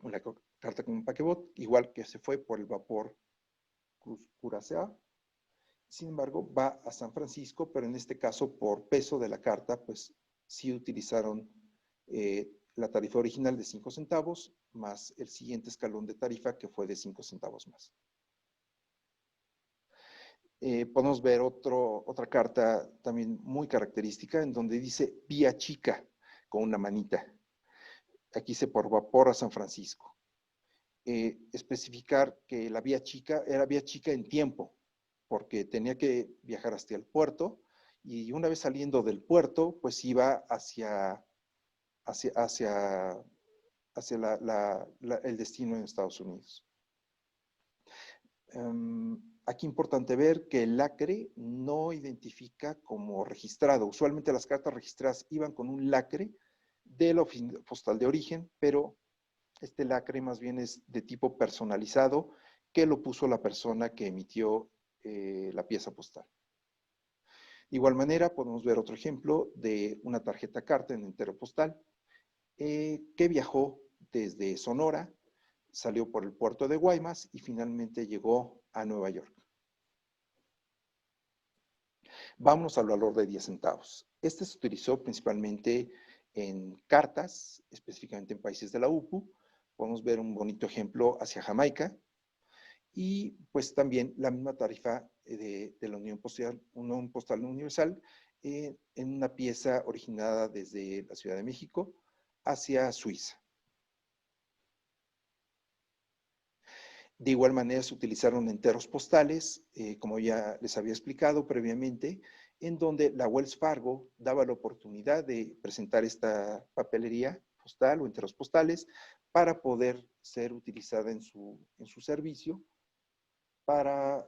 una carta con un paquebot, igual que se fue por el vapor Curaçao. Sin embargo, va a San Francisco, pero en este caso, por peso de la carta, pues sí utilizaron la tarifa original de 5 centavos, más el siguiente escalón de tarifa, que fue de 5 centavos más. Podemos ver otra carta también muy característica, en donde dice vía chica, con una manita. Aquí dice por vapor a San Francisco. Especificar que la vía chica era vía chica en tiempo, porque tenía que viajar hasta el puerto, y una vez saliendo del puerto, pues iba hacia el destino en Estados Unidos. Aquí importante ver que el lacre no identifica como registrado. Usualmente las cartas registradas iban con un lacre de la oficina postal de origen, pero este lacre más bien es de tipo personalizado, que lo puso la persona que emitió la pieza postal. De igual manera, podemos ver otro ejemplo de una tarjeta carta en entero postal que viajó desde Sonora, salió por el puerto de Guaymas y finalmente llegó a Nueva York. Vámonos al valor de 10 centavos. Este se utilizó principalmente en cartas, específicamente en países de la UPU. Podemos ver un bonito ejemplo hacia Jamaica. Y pues también la misma tarifa de la Unión Postal Universal en una pieza originada desde la Ciudad de México hacia Suiza. De igual manera se utilizaron enteros postales, como ya les había explicado previamente, en donde la Wells Fargo daba la oportunidad de presentar esta papelería postal o enteros postales para poder ser utilizada en su servicio para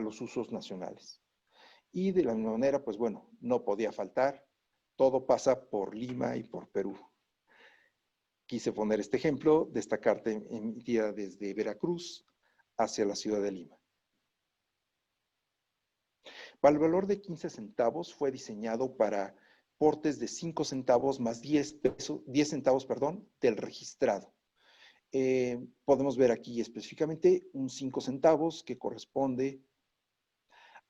los usos nacionales. Y de la misma manera, pues bueno, no podía faltar, todo pasa por Lima y por Perú. Quise poner este ejemplo de esta carta emitida desde Veracruz hacia la ciudad de Lima. Para el valor de 15 centavos fue diseñado para portes de 5 centavos más 10 centavos, del registrado. Podemos ver aquí específicamente un 5 centavos que corresponde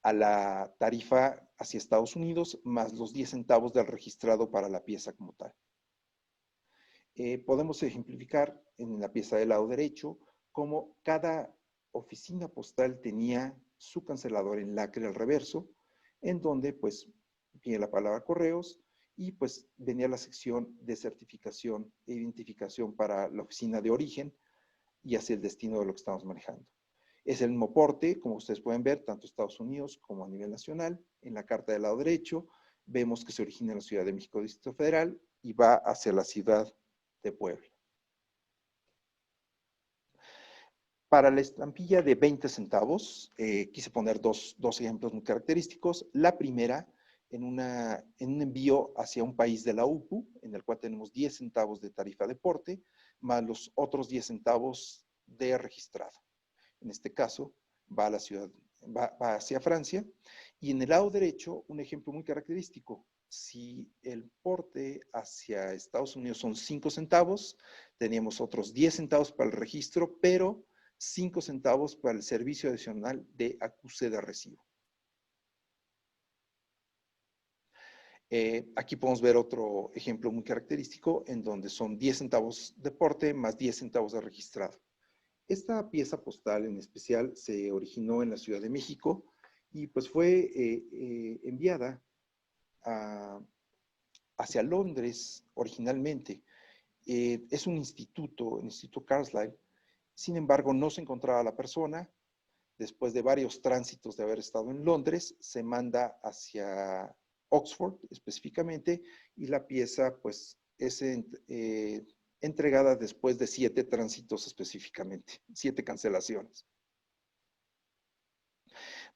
a la tarifa hacia Estados Unidos más los 10 centavos del registrado para la pieza como tal. Podemos ejemplificar en la pieza del lado derecho cómo cada oficina postal tenía su cancelador en lacre al reverso, en donde pues viene la palabra correos y pues venía la sección de certificación e identificación para la oficina de origen y hacia el destino de lo que estamos manejando. Es el mismo porte, como ustedes pueden ver, tanto Estados Unidos como a nivel nacional. En la carta del lado derecho vemos que se origina en la Ciudad de México, Distrito Federal, y va hacia la ciudad de Puebla. Para la estampilla de 20 centavos, quise poner dos ejemplos muy característicos. La primera, en un envío hacia un país de la UPU, en el cual tenemos 10 centavos de tarifa de porte, más los otros 10 centavos de registrado. En este caso, va a la ciudad, va hacia Francia. Y en el lado derecho, un ejemplo muy característico. Si el porte hacia Estados Unidos son 5 centavos, teníamos otros 10 centavos para el registro, pero 5 centavos para el servicio adicional de acuse de recibo. Aquí podemos ver otro ejemplo muy característico en donde son 10 centavos de porte más 10 centavos de registrado. Esta pieza postal en especial se originó en la Ciudad de México y pues fue enviada hacia Londres originalmente. Es un instituto, el Instituto Carlisle. Sin embargo, no se encontraba la persona. Después de varios tránsitos de haber estado en Londres, se manda hacia Oxford específicamente y la pieza pues es entregada después de 7 tránsitos específicamente, 7 cancelaciones.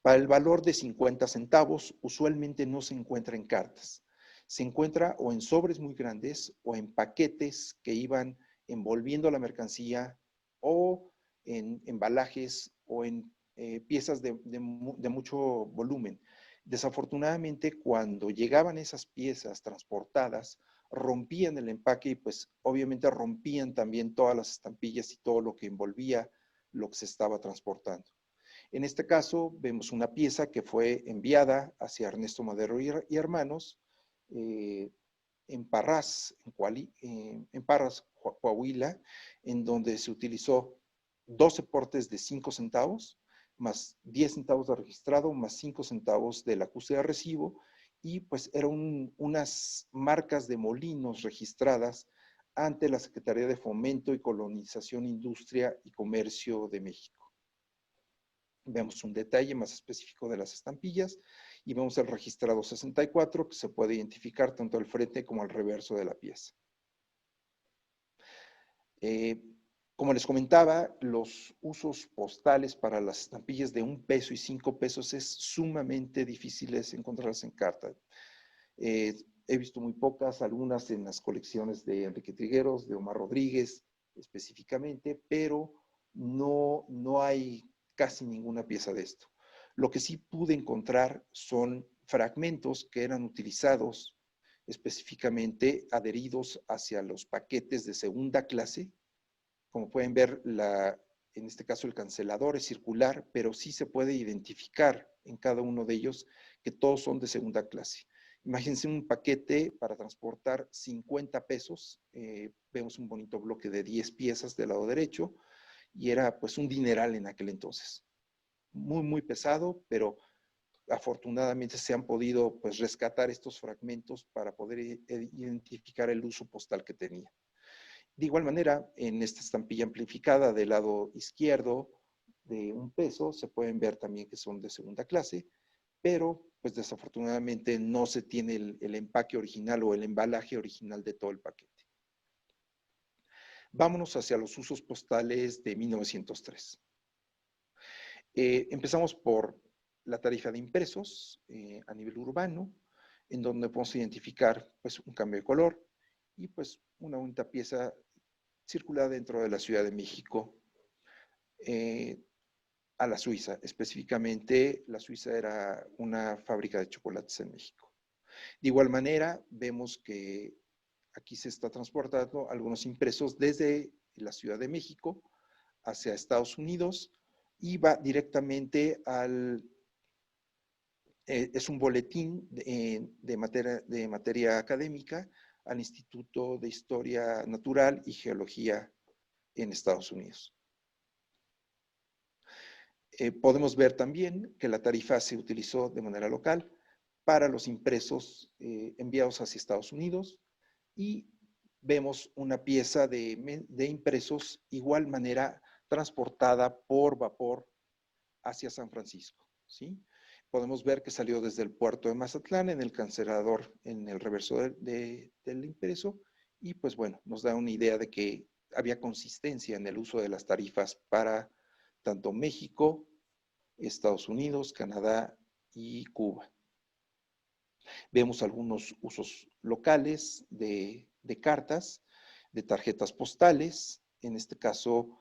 Para el valor de 50 centavos, usualmente no se encuentra en cartas. Se encuentra o en sobres muy grandes o en paquetes que iban envolviendo la mercancía o en embalajes o en piezas de mucho volumen. Desafortunadamente, cuando llegaban esas piezas transportadas, rompían el empaque y pues obviamente rompían también todas las estampillas y todo lo que envolvía lo que se estaba transportando. En este caso, vemos una pieza que fue enviada hacia Ernesto Madero y hermanos en Parras, en Parras, Coahuila, en donde se utilizó 12 portes de 5 centavos, más 10 centavos de registrado, más 5 centavos del acuse de recibo, y pues eran unas marcas de molinos registradas ante la Secretaría de Fomento y Colonización, Industria y Comercio de México. Vemos un detalle más específico de las estampillas y vemos el registrado 64 que se puede identificar tanto al frente como al reverso de la pieza. Como les comentaba, los usos postales para las estampillas de 1 peso y 5 pesos es sumamente difíciles encontrarlas en carta. He visto muy pocas, algunas en las colecciones de Enrique Trigueros, de Omar Rodríguez específicamente, pero no hay casi ninguna pieza de esto. Lo que sí pude encontrar son fragmentos que eran utilizados específicamente adheridos hacia los paquetes de segunda clase. Como pueden ver, en este caso el cancelador es circular, pero sí se puede identificar en cada uno de ellos que todos son de segunda clase. Imagínense un paquete para transportar 50 pesos. Vemos un bonito bloque de 10 piezas del lado derecho y era pues un dineral en aquel entonces. Muy, muy pesado, pero afortunadamente se han podido pues rescatar estos fragmentos para poder identificar el uso postal que tenía. De igual manera, en esta estampilla amplificada del lado izquierdo de 1 peso, se pueden ver también que son de segunda clase, pero pues desafortunadamente no se tiene el empaque original o el embalaje original de todo el paquete. Vámonos hacia los usos postales de 1903. Empezamos por la tarifa de impresos a nivel urbano, en donde podemos identificar pues, un cambio de color y pues una única pieza circulada dentro de la Ciudad de México a la Suiza. Específicamente, la Suiza era una fábrica de chocolates en México. De igual manera, vemos que aquí se está transportando algunos impresos desde la Ciudad de México hacia Estados Unidos y va directamente es un boletín de materia académica al Instituto de Historia Natural y Geología en Estados Unidos. Podemos ver también que la tarifa se utilizó de manera local para los impresos enviados hacia Estados Unidos y vemos una pieza de impresos igual manera transportada por vapor hacia San Francisco, ¿sí? Podemos ver que salió desde el puerto de Mazatlán, en el cancelador, en el reverso del impreso, y pues bueno, nos da una idea de que había consistencia en el uso de las tarifas para tanto México, Estados Unidos, Canadá y Cuba. Vemos algunos usos locales de cartas, de tarjetas postales. En este caso,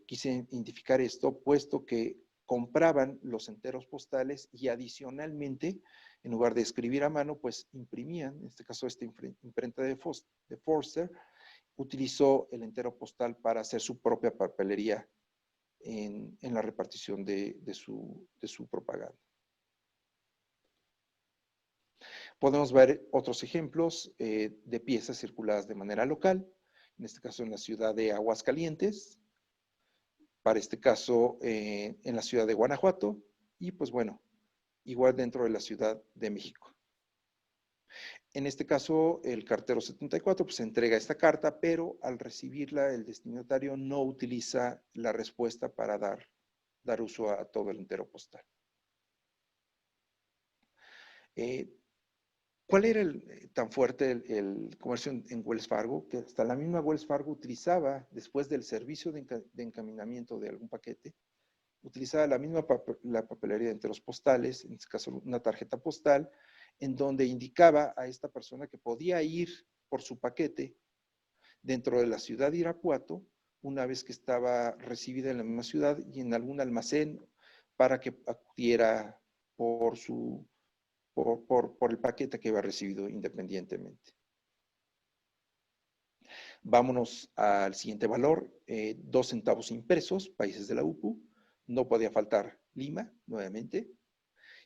quise identificar esto, puesto que compraban los enteros postales y adicionalmente, en lugar de escribir a mano, pues imprimían, en este caso esta imprenta de Forster, utilizó el entero postal para hacer su propia papelería en la repartición de su propaganda. Podemos ver otros ejemplos de piezas circuladas de manera local, en este caso en la ciudad de Aguascalientes, para este caso en la ciudad de Guanajuato, y pues bueno, igual dentro de la Ciudad de México. En este caso, el cartero 74 pues entrega esta carta, pero al recibirla el destinatario no utiliza la respuesta para dar uso a todo el entero postal. ¿Cuál era tan fuerte el comercio en Wells Fargo? Que hasta la misma Wells Fargo utilizaba, después del servicio de encaminamiento de algún paquete, utilizaba la misma la papelería de enteros postales, en este caso una tarjeta postal, en donde indicaba a esta persona que podía ir por su paquete dentro de la ciudad de Irapuato, una vez que estaba recibida en la misma ciudad y en algún almacén para que acudiera por el paquete que había recibido independientemente. Vámonos al siguiente valor, 2 centavos impresos, países de la UPU. No podía faltar Lima, nuevamente.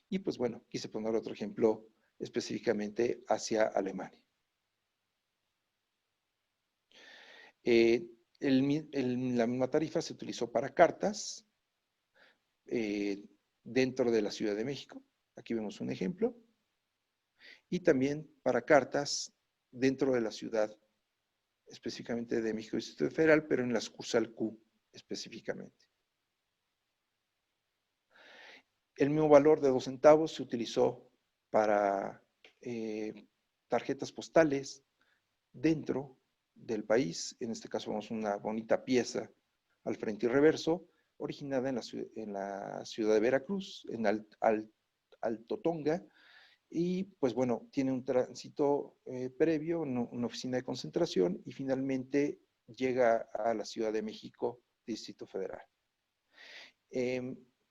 Y pues bueno, quise poner otro ejemplo específicamente hacia Alemania. La misma tarifa se utilizó para cartas dentro de la Ciudad de México. Aquí vemos un ejemplo. Y también para cartas dentro de la ciudad, específicamente de México Distrito Federal, pero en la sucursal Q específicamente. El mismo valor de 2 centavos se utilizó para tarjetas postales dentro del país. En este caso vemos una bonita pieza al frente y reverso, originada en la ciudad de Veracruz, en Alto Tonga, y pues bueno, tiene un tránsito previo, una oficina de concentración, y finalmente llega a la Ciudad de México, Distrito Federal.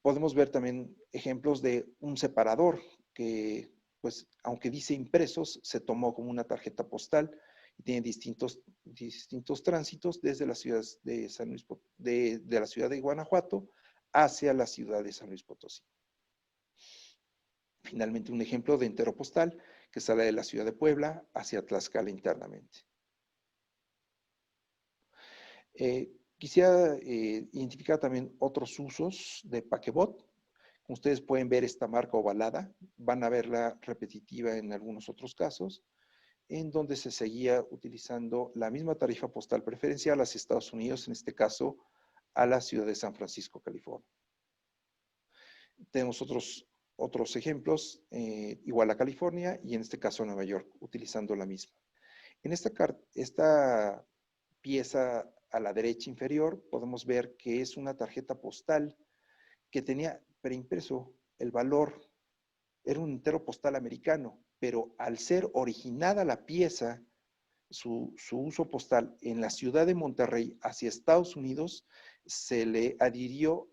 Podemos ver también ejemplos de un separador que, pues, aunque dice impresos, se tomó como una tarjeta postal y tiene distintos tránsitos desde la ciudad de San Luis, de la ciudad de Guanajuato hacia la ciudad de San Luis Potosí. Finalmente, un ejemplo de entero postal que sale de la ciudad de Puebla hacia Tlaxcala internamente. Quisiera identificar también otros usos de Paquebot. Como ustedes pueden ver, esta marca ovalada, van a verla repetitiva en algunos otros casos, en donde se seguía utilizando la misma tarifa postal preferencial hacia Estados Unidos, en este caso a la ciudad de San Francisco, California. Tenemos otros ejemplos, igual a California y en este caso a Nueva York, utilizando la misma. En esta pieza a la derecha inferior podemos ver que es una tarjeta postal que tenía preimpreso el valor, era un entero postal americano, pero al ser originada la pieza, su uso postal en la ciudad de Monterrey hacia Estados Unidos, se le adhirió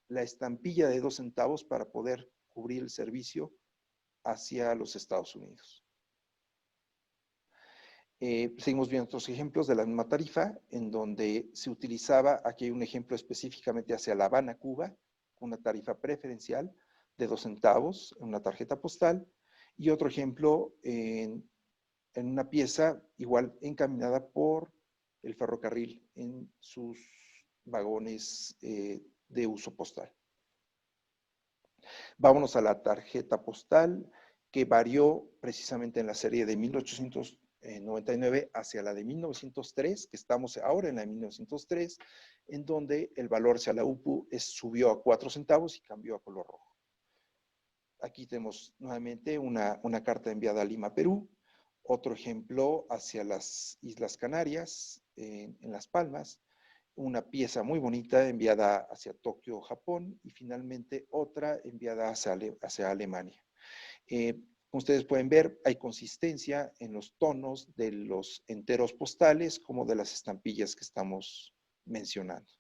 la estampilla de 2 centavos para poder cubrir el servicio hacia los Estados Unidos. Seguimos viendo otros ejemplos de la misma tarifa, en donde se utilizaba, aquí hay un ejemplo específicamente hacia La Habana, Cuba, una tarifa preferencial de 2 centavos en una tarjeta postal, y otro ejemplo en una pieza igual encaminada por el ferrocarril en sus vagones de uso postal. Vámonos a la tarjeta postal, que varió precisamente en la serie de 1999 hacia la de 1903, que estamos ahora en la de 1903, en donde el valor hacia la UPU subió a 4 centavos y cambió a color rojo. Aquí tenemos nuevamente una carta enviada a Lima, Perú. Otro ejemplo hacia las Islas Canarias, en Las Palmas. Una pieza muy bonita enviada hacia Tokio, Japón. Y finalmente otra enviada hacia Alemania. Como ustedes pueden ver, hay consistencia en los tonos de los enteros postales como de las estampillas que estamos mencionando.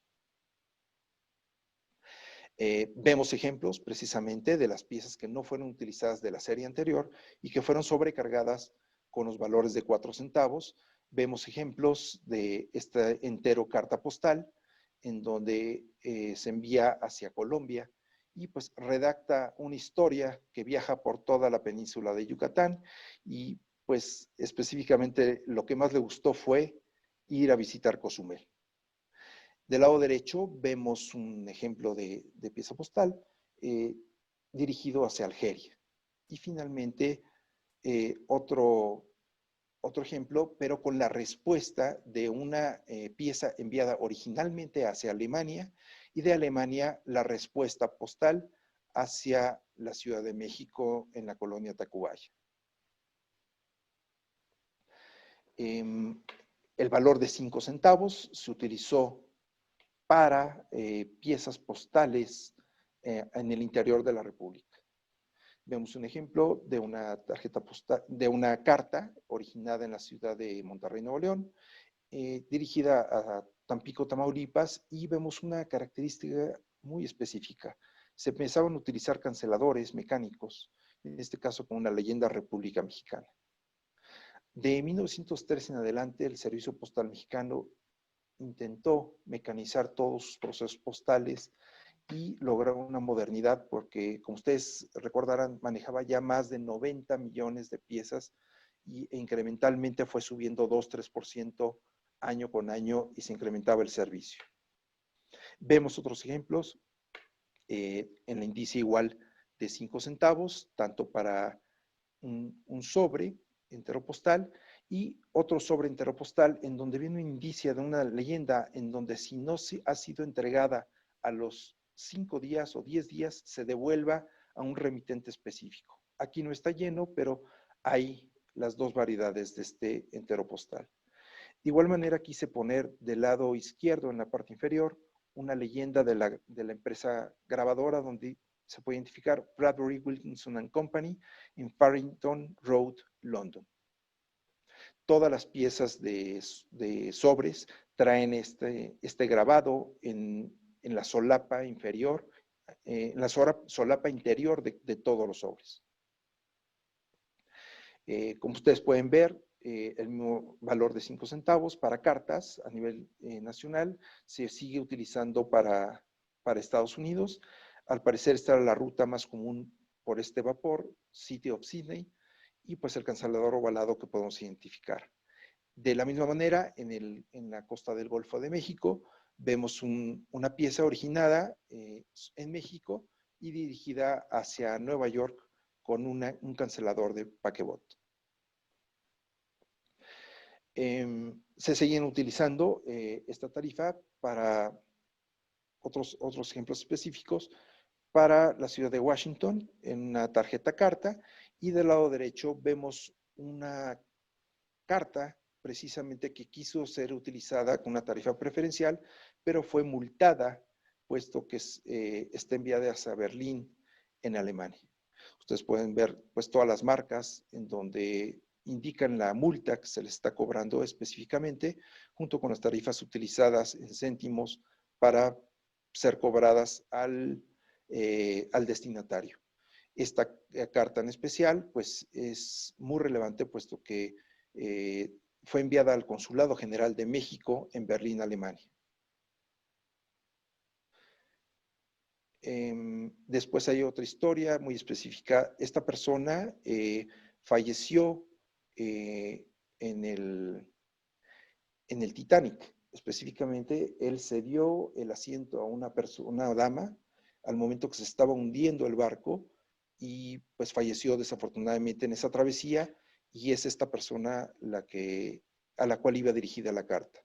Vemos ejemplos precisamente de las piezas que no fueron utilizadas de la serie anterior y que fueron sobrecargadas con los valores de 4 centavos. Vemos ejemplos de este entero carta postal en donde se envía hacia Colombia y pues redacta una historia que viaja por toda la península de Yucatán y pues específicamente lo que más le gustó fue ir a visitar Cozumel. Del lado derecho vemos un ejemplo de pieza postal dirigido hacia Algeria. Y finalmente otro ejemplo, pero con la respuesta de una pieza enviada originalmente hacia Alemania y de Alemania la respuesta postal hacia la Ciudad de México en la colonia Tacubaya. El valor de 5 centavos se utilizó para piezas postales en el interior de la República. Vemos un ejemplo de una tarjeta postal, de una carta originada en la ciudad de Monterrey, Nuevo León, dirigida a Tampico, Tamaulipas, y vemos una característica muy específica. Se pensaban utilizar canceladores mecánicos, en este caso con una leyenda República Mexicana. De 1903 en adelante, el Servicio Postal Mexicano intentó mecanizar todos sus procesos postales y lograr una modernidad porque, como ustedes recordarán, manejaba ya más de 90 millones de piezas e incrementalmente fue subiendo 2-3% año con año y se incrementaba el servicio. Vemos otros ejemplos en la indicia igual de 5 centavos, tanto para un sobre entero postal y otro sobre entero postal en donde viene un indicio de una leyenda en donde si no ha sido entregada a los 5 días o 10 días, se devuelva a un remitente específico. Aquí no está lleno, pero hay las dos variedades de este entero postal. De igual manera quise poner del lado izquierdo en la parte inferior una leyenda de la empresa grabadora donde se puede identificar Bradbury Wilkinson and Company en Farrington Road, London. Todas las piezas de sobres traen este grabado en la solapa inferior, en la solapa interior de todos los sobres. Como ustedes pueden ver, el mismo valor de 5 centavos para cartas a nivel nacional se sigue utilizando para Estados Unidos. Al parecer esta era la ruta más común por este vapor, City of Sydney, y pues el cancelador ovalado que podemos identificar. De la misma manera, en la costa del Golfo de México, vemos una pieza originada en México y dirigida hacia Nueva York con un cancelador de paquebot. Se siguen utilizando esta tarifa para otros ejemplos específicos para la ciudad de Washington en una tarjeta carta y del lado derecho vemos una carta precisamente que quiso ser utilizada con una tarifa preferencial, pero fue multada puesto que está enviada hacia Berlín en Alemania. Ustedes pueden ver pues todas las marcas en donde indican la multa que se les está cobrando específicamente, junto con las tarifas utilizadas en céntimos para ser cobradas al destinatario. Esta carta en especial pues es muy relevante puesto que fue enviada al Consulado General de México en Berlín, Alemania. Después hay otra historia muy específica. Esta persona falleció en el Titanic. Específicamente, él cedió el asiento a una dama al momento que se estaba hundiendo el barco y pues falleció desafortunadamente en esa travesía y es esta persona a la cual iba dirigida la carta.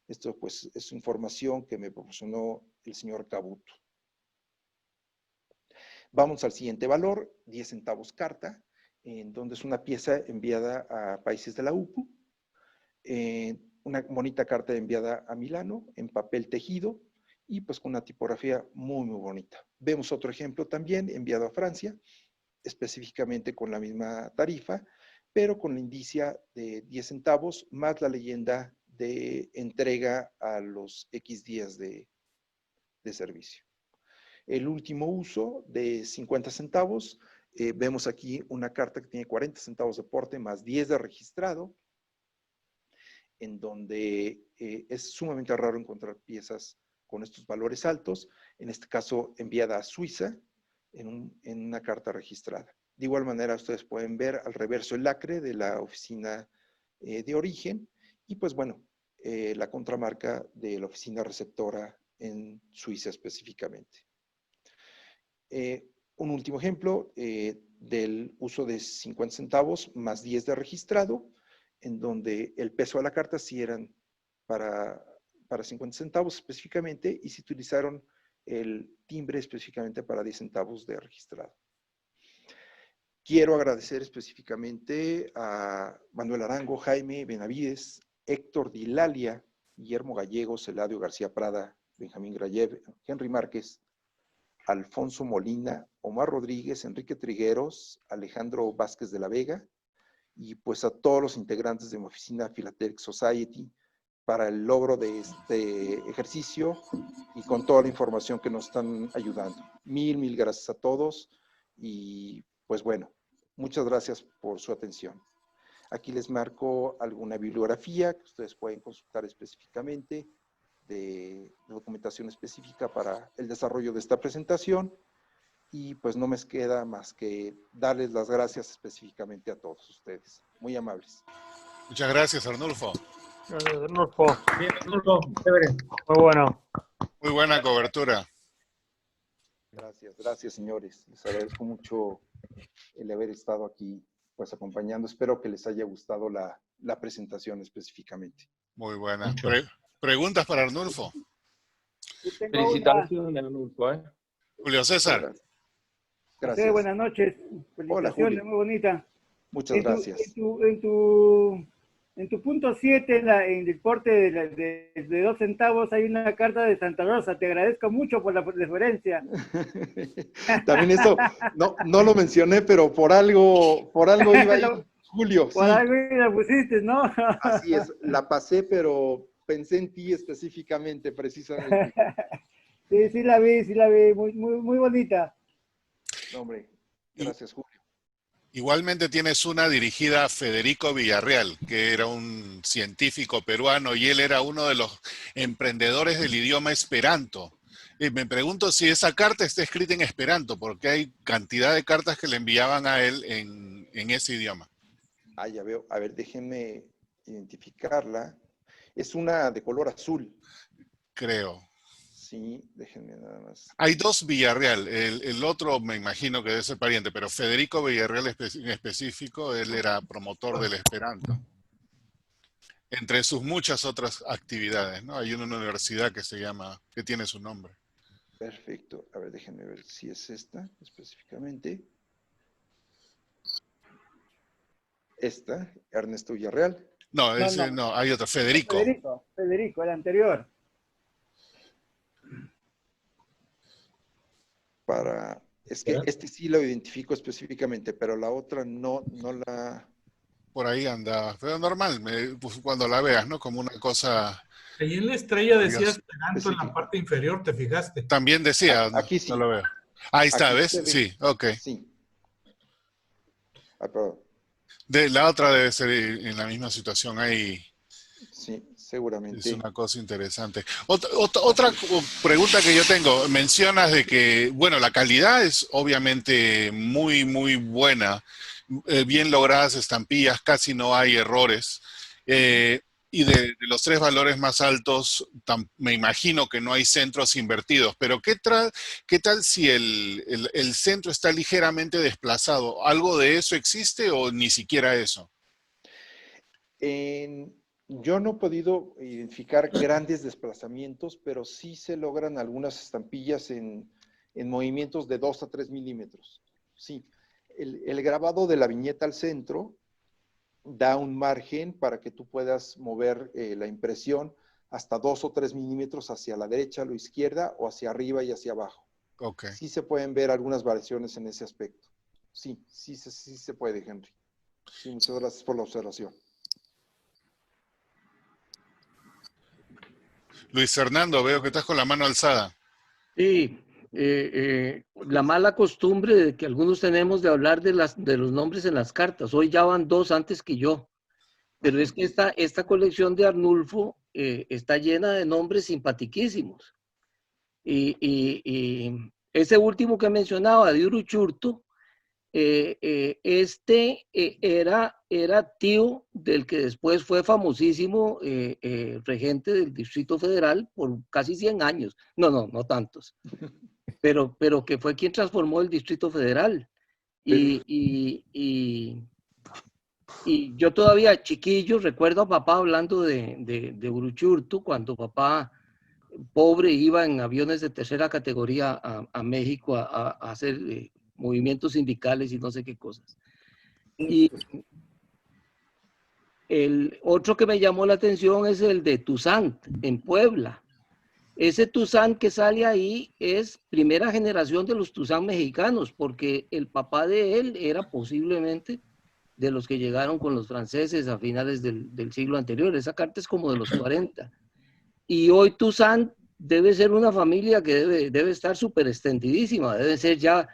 Esto pues es información que me proporcionó el señor Cabuto. Vamos al siguiente valor, 10 centavos carta, en donde es una pieza enviada a países de la UPU, una bonita carta enviada a Milano en papel tejido y pues con una tipografía muy, muy bonita. Vemos otro ejemplo también enviado a Francia, específicamente con la misma tarifa, pero con la indicia de 10 centavos más la leyenda de entrega a los X días de servicio. El último uso de 50 centavos, vemos aquí una carta que tiene 40 centavos de porte más 10 de registrado, en donde es sumamente raro encontrar piezas con estos valores altos, en este caso enviada a Suiza en una carta registrada. De igual manera, ustedes pueden ver al reverso el lacre de la oficina de origen y pues bueno, la contramarca de la oficina receptora en Suiza específicamente. Un último ejemplo del uso de 50 centavos más 10 de registrado, en donde el peso de la carta sí eran para 50 centavos específicamente y se utilizaron el timbre específicamente para 10 centavos de registrado. Quiero agradecer específicamente a Manuel Arango, Jaime Benavides, Héctor Dilalia, Guillermo Gallegos, Eladio García Prada, Benjamín Grayev, Henry Márquez, Alfonso Molina, Omar Rodríguez, Enrique Trigueros, Alejandro Vázquez de la Vega, y pues a todos los integrantes de mi oficina Philatelic Society para el logro de este ejercicio y con toda la información que nos están ayudando. Mil gracias a todos y pues bueno, muchas gracias por su atención. Aquí les marco alguna bibliografía que ustedes pueden consultar específicamente de documentación específica para el desarrollo de esta presentación y pues no me queda más que darles las gracias específicamente a todos ustedes. Muy amables. Muchas gracias, Arnulfo. Arnulfo. Bien, Arnulfo. Chévere. Muy bueno. Muy buena cobertura. Gracias, señores. Les agradezco mucho el haber estado aquí pues acompañando. Espero que les haya gustado la presentación específicamente. Muy buena. ¿Preguntas para Arnulfo? Felicitaciones, Arnulfo. Julio César. Gracias. Sí, buenas noches. Hola, Felicitaciones, Julio. muy bonita. Muchas gracias. En tu punto 7, en el porte de 2 centavos, hay una carta de Santa Rosa. Te agradezco mucho por la referencia. También eso, no lo mencioné, pero por algo iba ahí, Julio. Por sí. algo la pusiste, ¿no? Así es, la pasé, pero pensé en ti específicamente, precisamente. Sí la vi, muy bonita. No, hombre, gracias, Julio. Igualmente tienes una dirigida a Federico Villarreal, que era un científico peruano y él era uno de los emprendedores del idioma esperanto. Y me pregunto si esa carta está escrita en esperanto, porque hay cantidad de cartas que le enviaban a él en ese idioma. Ah, ya veo. A ver, déjenme identificarla. Es una de color azul. Creo. Sí, déjenme nada más. Hay dos Villarreal, el otro me imagino que debe ser pariente, pero Federico Villarreal en específico, él era promotor del esperanto. Entre sus muchas otras actividades, ¿no? Hay una universidad que tiene su nombre. Perfecto. A ver, déjenme ver si es esta específicamente. Esta, Ernesto Villarreal. No, ese no, hay otro, Federico. Federico, el anterior. Es que este sí lo identifico específicamente, pero la otra no la... Por ahí anda, pero normal, pues, cuando la veas, ¿no? Como una cosa... Ahí en la estrella decía Dios, esperanto en la parte inferior, ¿te fijaste? También decía, Aquí sí. no lo veo. Ahí está, Aquí ¿ves? se ve. Sí, ok. Sí. Perdón. La otra debe ser en la misma situación ahí. Sí, seguramente. Es una cosa interesante. Otra pregunta que yo tengo. Mencionas de que, bueno, la calidad es obviamente muy, muy buena. Bien logradas estampillas, casi no hay errores. Y de los tres valores más altos, me imagino que no hay centros invertidos. Pero ¿qué tal si el centro está ligeramente desplazado? ¿Algo de eso existe o ni siquiera eso? Yo no he podido identificar grandes desplazamientos, pero sí se logran algunas estampillas en movimientos de 2 a 3 milímetros. Sí, el grabado de la viñeta al centro da un margen para que tú puedas mover la impresión hasta 2 o 3 milímetros hacia la derecha, a la izquierda, o hacia arriba y hacia abajo. Ok. Sí se pueden ver algunas variaciones en ese aspecto. Sí se puede, Henry. Sí, muchas gracias por la observación. Luis Fernando, veo que estás con la mano alzada. Sí, la mala costumbre de que algunos tenemos de hablar de los nombres en las cartas. Hoy ya van 2 antes que yo. Pero es que esta colección de Arnulfo está llena de nombres simpatiquísimos. Y ese último que mencionaba, de Uruchurtu, era tío del que después fue famosísimo regente del Distrito Federal por casi 100 años. No tantos. Pero que fue quien transformó el Distrito Federal. Y yo todavía chiquillo recuerdo a papá hablando de Uruchurtu cuando papá, pobre, iba en aviones de tercera categoría a México a hacer movimientos sindicales y no sé qué cosas. Y el otro que me llamó la atención es el de Toussaint, en Puebla. Ese Toussaint que sale ahí es primera generación de los Toussaint mexicanos, porque el papá de él era posiblemente de los que llegaron con los franceses a finales del siglo anterior. Esa carta es como de los 40. Y hoy Toussaint debe ser una familia que debe estar súper extendidísima, debe ser ya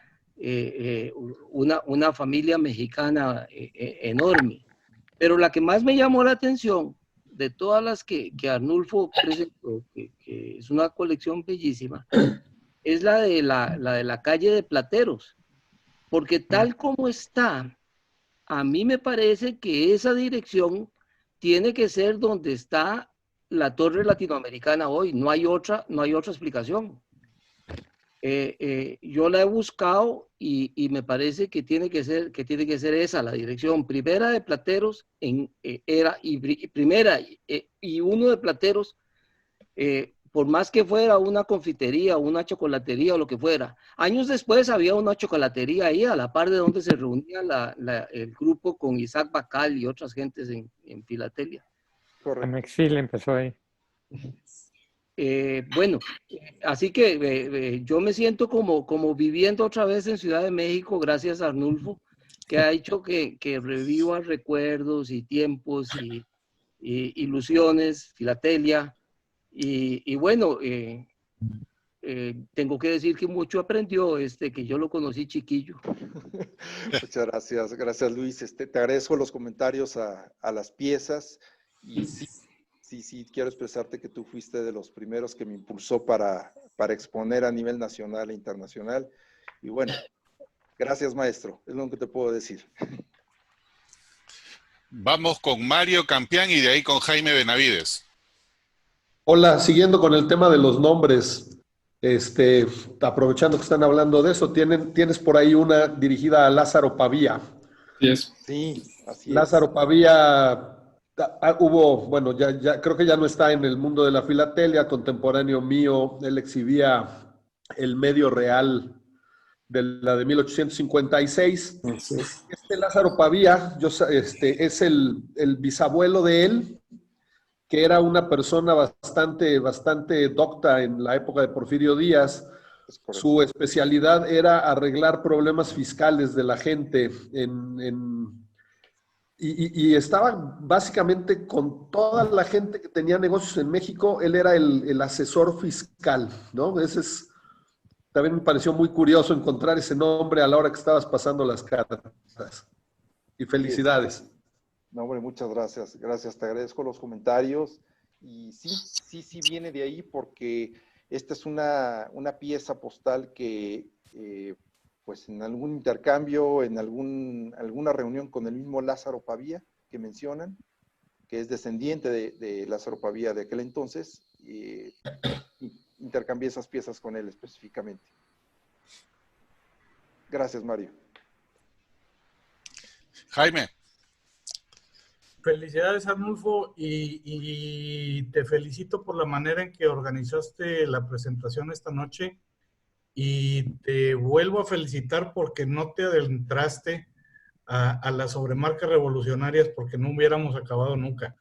una familia mexicana enorme. Pero la que más me llamó la atención de todas las que Arnulfo presentó, que es una colección bellísima, es la de la calle de Plateros, porque tal como está, a mí me parece que esa dirección tiene que ser donde está la Torre Latinoamericana hoy. No hay otra explicación. Yo la he buscado y me parece que tiene que ser esa la dirección. Primera de Plateros primera y uno de Plateros, por más que fuera una confitería, una chocolatería o lo que fuera. Años después había una chocolatería ahí a la par de donde se reunía el grupo con Isaac Bacal y otras gentes en Filatelia. Correcto. Amexil empezó ahí. Bueno, así que yo me siento como viviendo otra vez en Ciudad de México gracias a Arnulfo, que ha hecho que reviva recuerdos y tiempos y ilusiones, filatelia. Y bueno, tengo que decir que mucho aprendió que yo lo conocí chiquillo. Muchas gracias, gracias Luis. Te agradezco los comentarios a las piezas y sí, quiero expresarte que tú fuiste de los primeros que me impulsó para exponer a nivel nacional e internacional. Y bueno, gracias maestro, es lo que te puedo decir. Vamos con Mario Campián y de ahí con Jaime Benavides. Hola, siguiendo con el tema de los nombres, aprovechando que están hablando de eso, tienes por ahí una dirigida a Lázaro Pavía. Sí, así es. Lázaro Pavía bueno, ya creo que ya no está en el mundo de la filatelia, contemporáneo mío, él exhibía el Medio Real de la de 1856. Lázaro Pavía, es el bisabuelo de él, que era una persona bastante docta en la época de Porfirio Díaz. Su especialidad era arreglar problemas fiscales de la gente y estaba básicamente con toda la gente que tenía negocios en México. Él era el asesor fiscal, ¿no? También me pareció muy curioso encontrar ese nombre a la hora que estabas pasando las cartas. Y felicidades. No, hombre, muchas gracias. Gracias, te agradezco los comentarios. Y sí viene de ahí porque esta es una pieza postal que, pues en algún intercambio, en alguna reunión con el mismo Lázaro Pavía que mencionan, que es descendiente de Lázaro Pavía de aquel entonces, intercambié esas piezas con él específicamente. Gracias, Mario. Jaime. Felicidades, Arnulfo, y te felicito por la manera en que organizaste la presentación esta noche. Y te vuelvo a felicitar porque no te adentraste a las sobremarcas revolucionarias, porque no hubiéramos acabado nunca.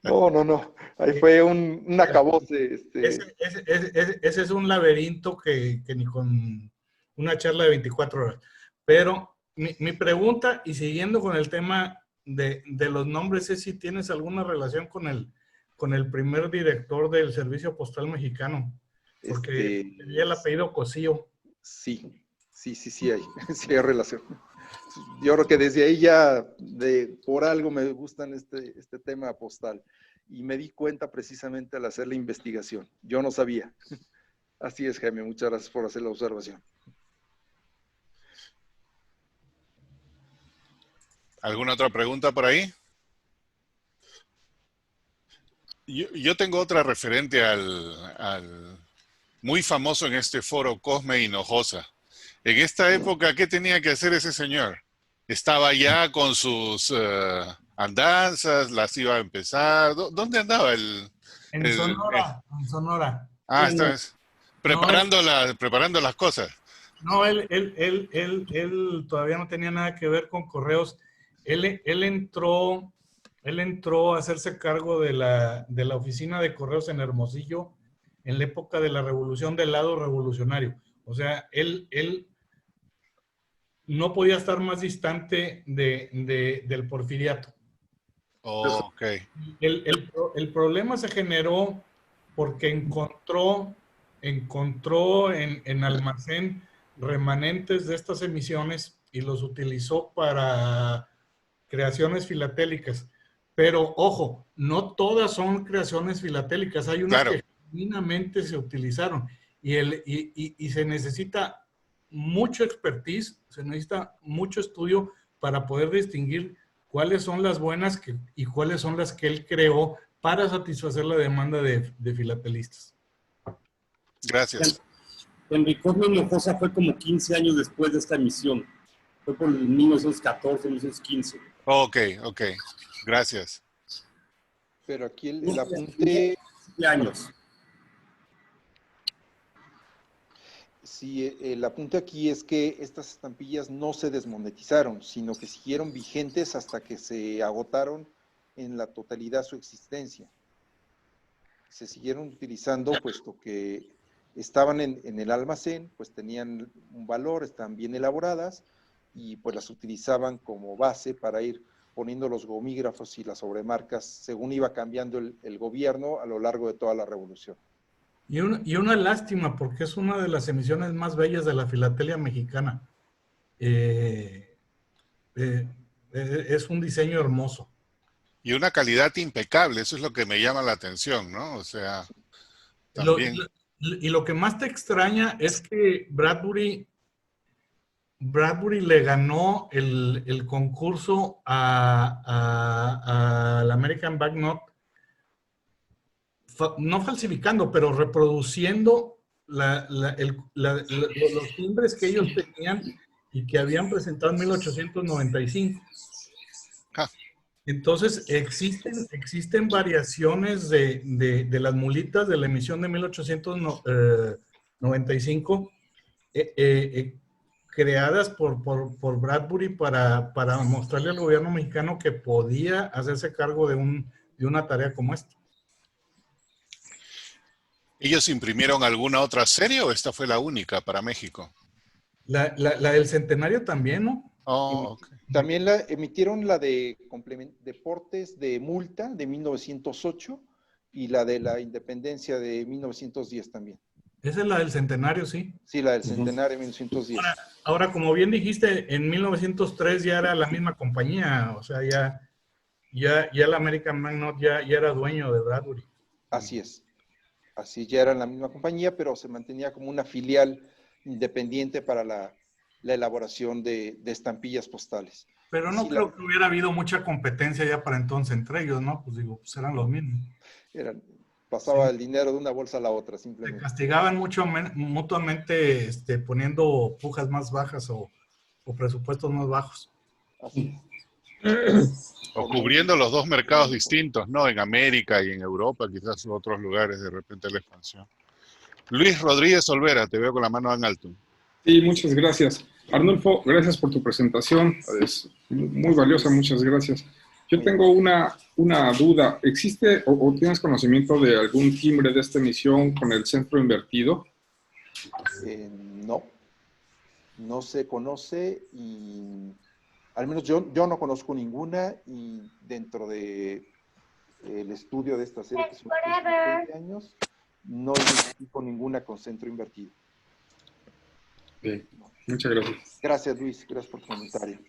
No. Ahí fue un acabose. Ese es un laberinto que ni con una charla de 24 horas. Pero mi pregunta, y siguiendo con el tema de los nombres, es si tienes alguna relación con el primer director del Servicio Postal Mexicano. Porque tenía el apellido Cosío. Sí hay, sí hay relación. Yo creo que desde ahí ya, por algo me gustan este tema postal. Y me di cuenta precisamente al hacer la investigación. Yo no sabía. Así es, Jaime, muchas gracias por hacer la observación. ¿Alguna otra pregunta por ahí? Yo tengo otra referente al muy famoso en este foro, Cosme Hinojosa. En esta época, ¿qué tenía que hacer ese señor? ¿Estaba ya con sus andanzas? ¿Las iba a empezar? ¿Dónde andaba En Sonora. Ah, está preparando las cosas. No, él todavía no tenía nada que ver con correos. Él entró a hacerse cargo de la oficina de correos en Hermosillo en la época de la revolución del lado revolucionario. O sea, él no podía estar más distante del porfiriato. Oh, ok. El problema se generó porque encontró en almacén remanentes de estas emisiones y los utilizó para creaciones filatélicas. Pero, ojo, no todas son creaciones filatélicas. Hay unas que genuinamente se utilizaron. Y se necesita mucho expertise, se necesita mucho estudio para poder distinguir cuáles son las buenas y cuáles son las que él creó para satisfacer la demanda de filatelistas. Gracias. Henry Cosme Hinojosa fue como 15 años después de esta emisión. Fue por el 1914, 1915. Ok. Gracias. Pero aquí el apunte... años. Sí, el apunte aquí es que estas estampillas no se desmonetizaron, sino que siguieron vigentes hasta que se agotaron en la totalidad su existencia. Se siguieron utilizando puesto que estaban en el almacén, pues tenían un valor, estaban bien elaboradas y pues las utilizaban como base para ir poniendo los gomígrafos y las sobremarcas según iba cambiando el gobierno a lo largo de toda la revolución. Y una lástima, porque es una de las emisiones más bellas de la filatelia mexicana. Es un diseño hermoso. Y una calidad impecable, eso es lo que me llama la atención, ¿no? O sea, también... Y lo que más te extraña es que Bradbury le ganó el concurso al American Banknote, no falsificando, pero reproduciendo los timbres que ellos tenían y que habían presentado en 1895. Entonces, existen variaciones de las mulitas de la emisión de 1895 creadas por Bradbury para mostrarle al gobierno mexicano que podía hacerse cargo de una tarea como esta. ¿Ellos imprimieron alguna otra serie o esta fue la única para México? La del centenario también, ¿no? Oh, okay. También emitieron la de deportes de multa de 1908 y la de la independencia de 1910 también. Esa es la del centenario, sí. Sí, la del centenario de 1910. Ahora, como bien dijiste, en 1903 ya era la misma compañía, o sea, ya la American Banknote ya era dueño de Bradbury. Así es. Así ya era la misma compañía, pero se mantenía como una filial independiente para la elaboración de estampillas postales. Pero no creo que hubiera habido mucha competencia ya para entonces entre ellos, ¿no? Pues digo, pues eran los mismos. Pasaba el dinero de una bolsa a la otra, simplemente. Se castigaban mutuamente poniendo pujas más bajas o presupuestos más bajos. Así es. O cubriendo los dos mercados distintos, ¿no? En América y en Europa, quizás en otros lugares, de repente la expansión. Luis Rodríguez Olvera, te veo con la mano en alto. Sí, muchas gracias. Arnulfo, gracias por tu presentación. Es muy valiosa, muchas gracias. Yo tengo una duda. ¿Existe o tienes conocimiento de algún timbre de esta emisión con el centro invertido? No se conoce y al menos yo no conozco ninguna, y dentro de el estudio de esta serie, que son 20 años, no identifico ninguna con centro invertido. Bien, muchas gracias. Gracias, Luis, gracias por tu comentario.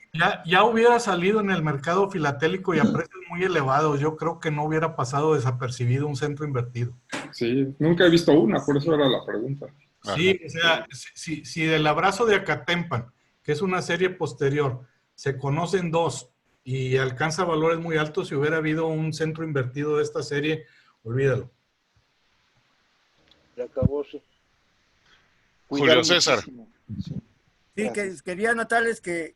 Ya hubiera salido en el mercado filatélico y a precios muy elevados. Yo creo que no hubiera pasado desapercibido un centro invertido. Sí, nunca he visto una, por eso era la pregunta. Sí, o sea, si del abrazo de Acatempan, que es una serie posterior, se conocen dos y alcanza valores muy altos, si hubiera habido un centro invertido de esta serie, olvídalo. Ya acabó, sí. Julio César. Sí, que quería anotarles que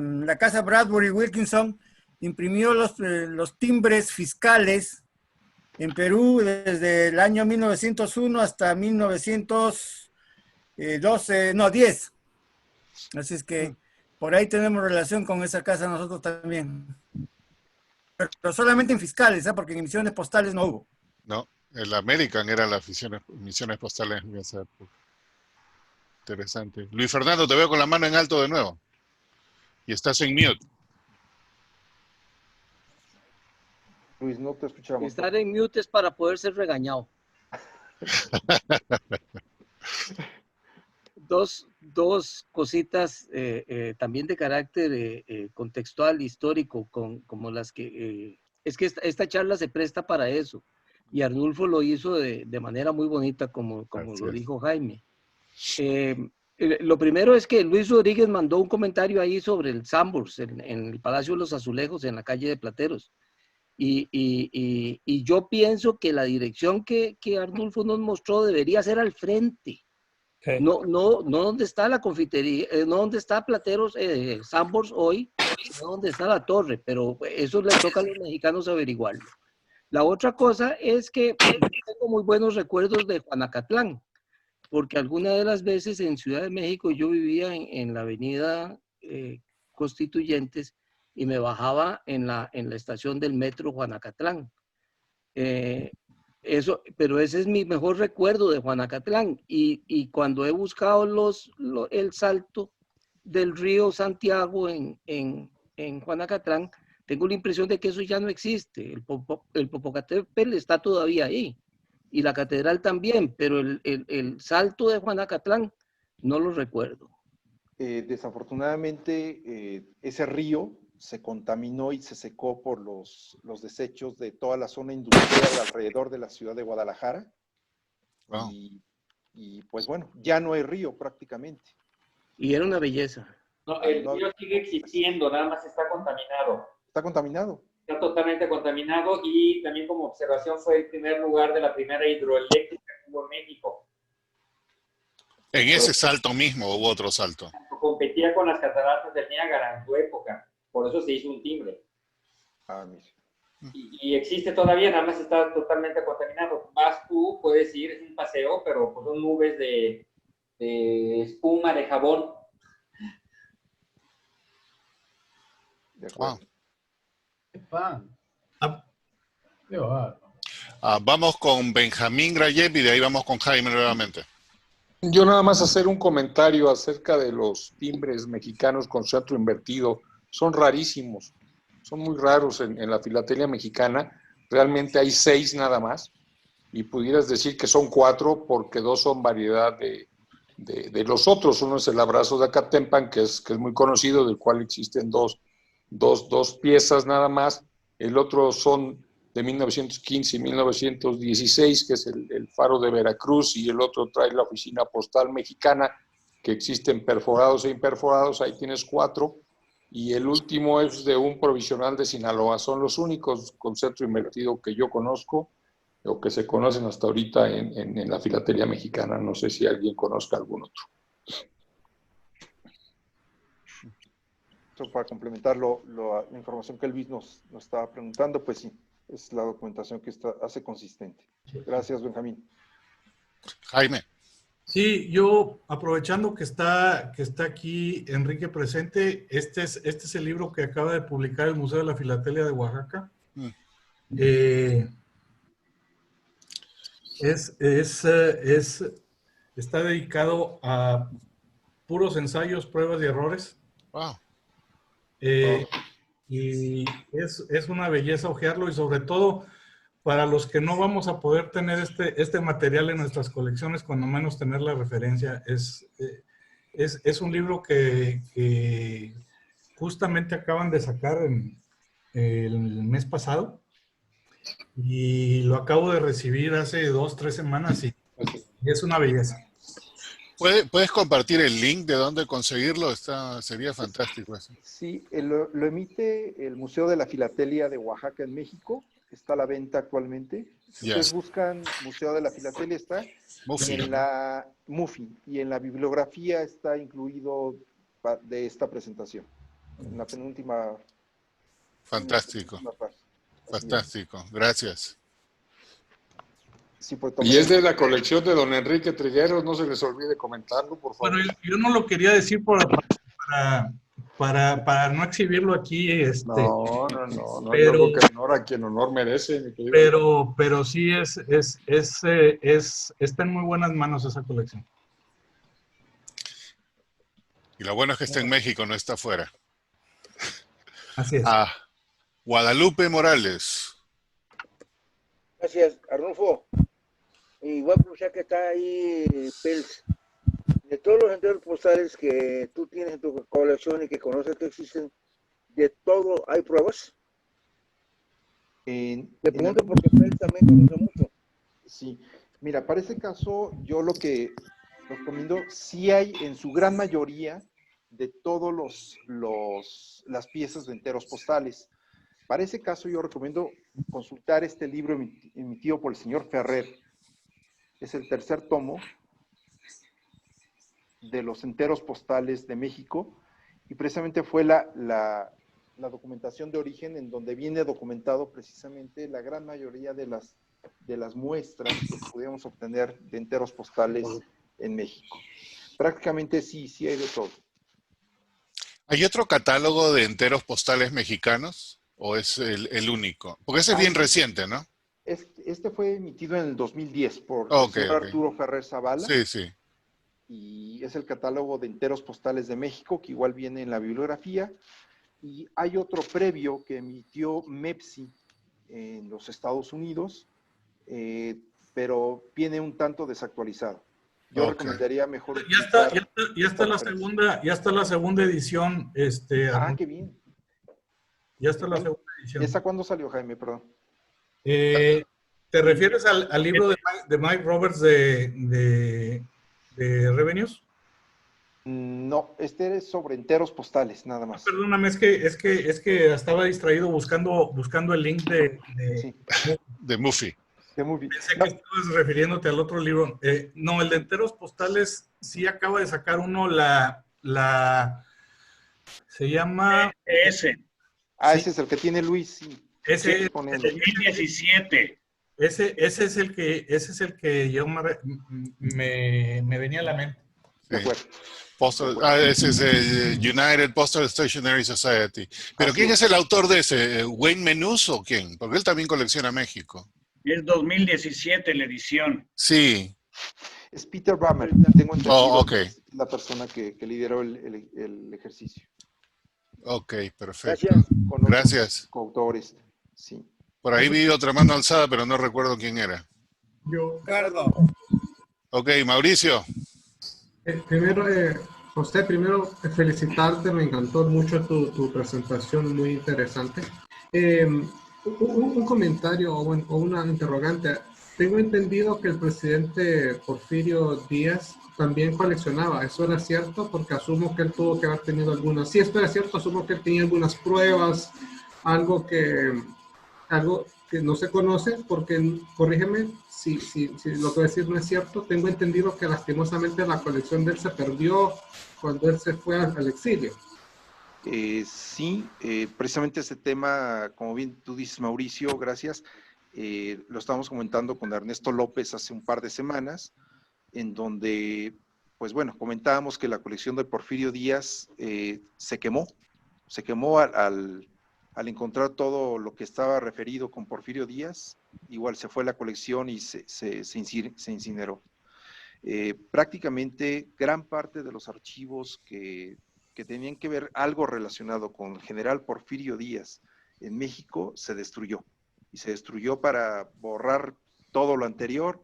la casa Bradbury Wilkinson imprimió los timbres fiscales en Perú desde el año 1901 hasta 10. Así es que por ahí tenemos relación con esa casa nosotros también. Pero solamente en fiscales, ¿eh? Porque en emisiones postales no hubo. No, el American era las misiones postales en esa época. Interesante. Luis Fernando, te veo con la mano en alto de nuevo. Y estás en mute. Luis, no te escuchamos. Estar en mute es para poder ser regañado. Dos cositas también de carácter contextual, histórico, como las que... es que esta charla se presta para eso. Y Arnulfo lo hizo de manera muy bonita, como lo dijo Jaime. Lo primero es que Luis Rodríguez mandó un comentario ahí sobre el Sambors en el Palacio de los Azulejos, en la calle de Plateros. Y yo pienso que la dirección que Arnulfo nos mostró debería ser al frente. No donde está la confitería, no donde está Plateros, Sambors hoy, no donde está la torre, pero eso le toca a los mexicanos averiguarlo. La otra cosa es que tengo muy buenos recuerdos de Juanacatlán, porque algunas de las veces en Ciudad de México yo vivía en la avenida Constituyentes y me bajaba en la estación del metro Juanacatlán. Pero ese es mi mejor recuerdo de Juanacatlán. Y cuando he buscado el salto del río Santiago en Juanacatlán, tengo la impresión de que eso ya no existe. El Popocatépetl está todavía ahí. Y la catedral también, pero el salto de Juanacatlán no lo recuerdo. Desafortunadamente, ese río se contaminó y se secó por los desechos de toda la zona industrial alrededor de la ciudad de Guadalajara. Wow. Y pues bueno, ya no hay río prácticamente. Y era una belleza. No, el río sigue existiendo, nada más está contaminado. ¿Está contaminado? Está totalmente contaminado, y también como observación fue el primer lugar de la primera hidroeléctrica que hubo en México. ¿En ese salto mismo hubo otro salto? Competía con las cataratas del Niágara en su época, por eso se hizo un timbre. Y existe todavía, nada más está totalmente contaminado. Vas tú, puedes ir, es un paseo, pero pues son nubes de espuma, de jabón. Wow. Ah. Vamos con Benjamín Grayev y de ahí vamos con Jaime nuevamente. Yo nada más hacer un comentario acerca de los timbres mexicanos con centro invertido. Son rarísimos, son muy raros en la filatelia mexicana. Realmente hay 6 nada más, y pudieras decir que son 4 porque 2 son variedad de los otros. Uno es el abrazo de Acatempan, que es muy conocido, del cual existen dos piezas nada más. El otro son de 1915 y 1916, que es el faro de Veracruz, y el otro trae la oficina postal mexicana, que existen perforados e imperforados. Ahí tienes 4. Y el último es de un provisional de Sinaloa. Son los únicos con centro invertido que yo conozco, o que se conocen hasta ahorita en la filatelia mexicana. No sé si alguien conozca algún otro. para complementar la información que Luis nos estaba preguntando, pues sí, es la documentación que hace consistente. Gracias, Benjamín. Jaime. Sí, yo aprovechando que está aquí Enrique presente, este es el libro que acaba de publicar el Museo de la Filatelia de Oaxaca. Está dedicado a puros ensayos, pruebas y errores. Wow. Y es una belleza hojearlo, y sobre todo para los que no vamos a poder tener este material en nuestras colecciones, cuando menos tener la referencia. Es un libro que justamente acaban de sacar el mes pasado, y lo acabo de recibir hace 2 o 3 semanas, y es una belleza. ¿Puedes compartir el link de dónde conseguirlo? Sería fantástico eso. Sí, lo emite el Museo de la Filatelia de Oaxaca en México. Está a la venta actualmente. Si ustedes buscan Museo de la Filatelia, está Mufi, en la Mufi, y en la bibliografía está incluido de esta presentación. En la penúltima. Fantástico. Fantástico. Gracias. Sí, pues, y es de la colección de don Enrique Trigueros, no se les olvide comentarlo, por favor. Bueno, yo no lo quería decir para no exhibirlo aquí. No, pero, que honor a quien honor merece, mi querido. Pero sí está en muy buenas manos esa colección. Y lo bueno es que está en México, no está afuera. Así es. Guadalupe Morales. Gracias, Arnulfo. Y voy a aprovechar que está ahí Pels. De todos los enteros postales que tú tienes en tu colección y que conoces que existen, ¿de todo hay pruebas? Te pregunto porque Pels también conoce mucho. Sí, mira, para ese caso, yo lo que recomiendo, sí hay en su gran mayoría de todos las piezas de enteros postales. Para ese caso, yo recomiendo consultar este libro emitido por el señor Ferrer. Es el 3er tomo de los enteros postales de México, y precisamente fue la documentación de origen, en donde viene documentado precisamente la gran mayoría de las muestras que pudiéramos obtener de enteros postales en México. Prácticamente sí hay de todo. ¿Hay otro catálogo de enteros postales mexicanos o es el único? Porque ese es bien reciente, ¿no? Este fue emitido en el 2010 por el señor Arturo Ferrer Zavala. Sí. Y es el catálogo de enteros postales de México, que igual viene en la bibliografía. Y hay otro previo que emitió MEPSI en los Estados Unidos, pero viene un tanto desactualizado. Yo recomendaría mejor... Ya está la segunda edición. Qué bien. Ya está la segunda edición. ¿Esa cuándo salió, Jaime? Perdón. ¿Te refieres al libro de Mike Roberts de Revenues? No, este es sobre enteros postales, nada más. Perdóname, es que estaba distraído buscando el link de Mufi. Pensé que estabas refiriéndote al otro libro. No, el de enteros postales sí acaba de sacar uno, se llama... Ese es el que tiene Luis, sí. Ese es 2017. Ese es el que yo me venía a la mente. Sí. Ese es el United Postal Stationery Society. ¿Pero quién es el autor de ese? ¿Wayne Menuz o quién? Porque él también colecciona México. Es 2017 la edición. Sí. Es Peter Bammer, tengo entendido, la persona que lideró el ejercicio. Ok, perfecto. Gracias. Coautores, sí. Por ahí vi otra mano alzada, pero no recuerdo quién era. Yo, Ricardo. Ok, Mauricio. José, primero felicitarte, me encantó mucho tu presentación, muy interesante. Un comentario o una interrogante. Tengo entendido que el presidente Porfirio Díaz también coleccionaba. ¿Eso era cierto? Porque asumo que él tuvo que haber tenido algunas. Si esto era cierto, asumo que él tenía algunas pruebas, algo que no se conoce, porque, corrígeme si lo que voy a decir no es cierto. Tengo entendido que lastimosamente la colección de él se perdió cuando él se fue al exilio. Sí, precisamente ese tema, como bien tú dices, Mauricio, gracias, lo estábamos comentando con Ernesto López hace un par de semanas, en donde, pues bueno, comentábamos que la colección de Porfirio Díaz se quemó al encontrar todo lo que estaba referido con Porfirio Díaz, igual se fue la colección y se incineró. Prácticamente gran parte de los archivos que tenían que ver algo relacionado con el general Porfirio Díaz en México se destruyó. Y se destruyó para borrar todo lo anterior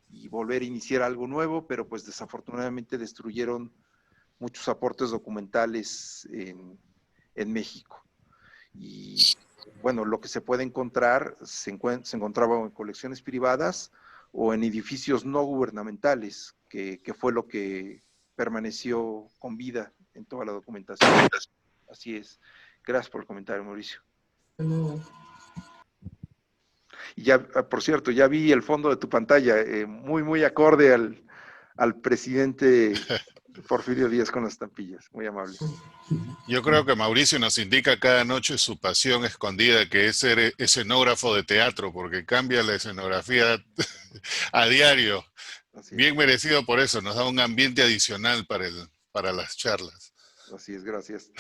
y volver a iniciar algo nuevo, pero pues desafortunadamente destruyeron muchos aportes documentales en México. Y bueno, lo que se puede encontrar se encontraba en colecciones privadas o en edificios no gubernamentales, que fue lo que permaneció con vida en toda la documentación. Así es. Gracias por el comentario, Mauricio. Y ya, por cierto, ya vi el fondo de tu pantalla, muy acorde al presidente Porfirio Díaz con las estampillas. Muy amable. Yo creo que Mauricio nos indica cada noche su pasión escondida, que es ser escenógrafo de teatro, porque cambia la escenografía a diario. Bien merecido por eso, nos da un ambiente adicional para las charlas. Así es, gracias.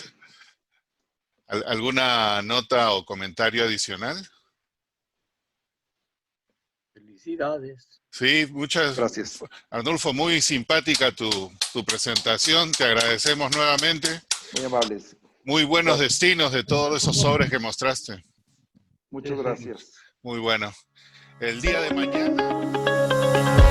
¿Alguna nota o comentario adicional? Felicidades. Sí, muchas gracias. Arnulfo, muy simpática tu presentación, te agradecemos nuevamente. Muy amables. Muy buenos destinos de todos esos sobres que mostraste. Muchas gracias. Muy bueno. El día de mañana...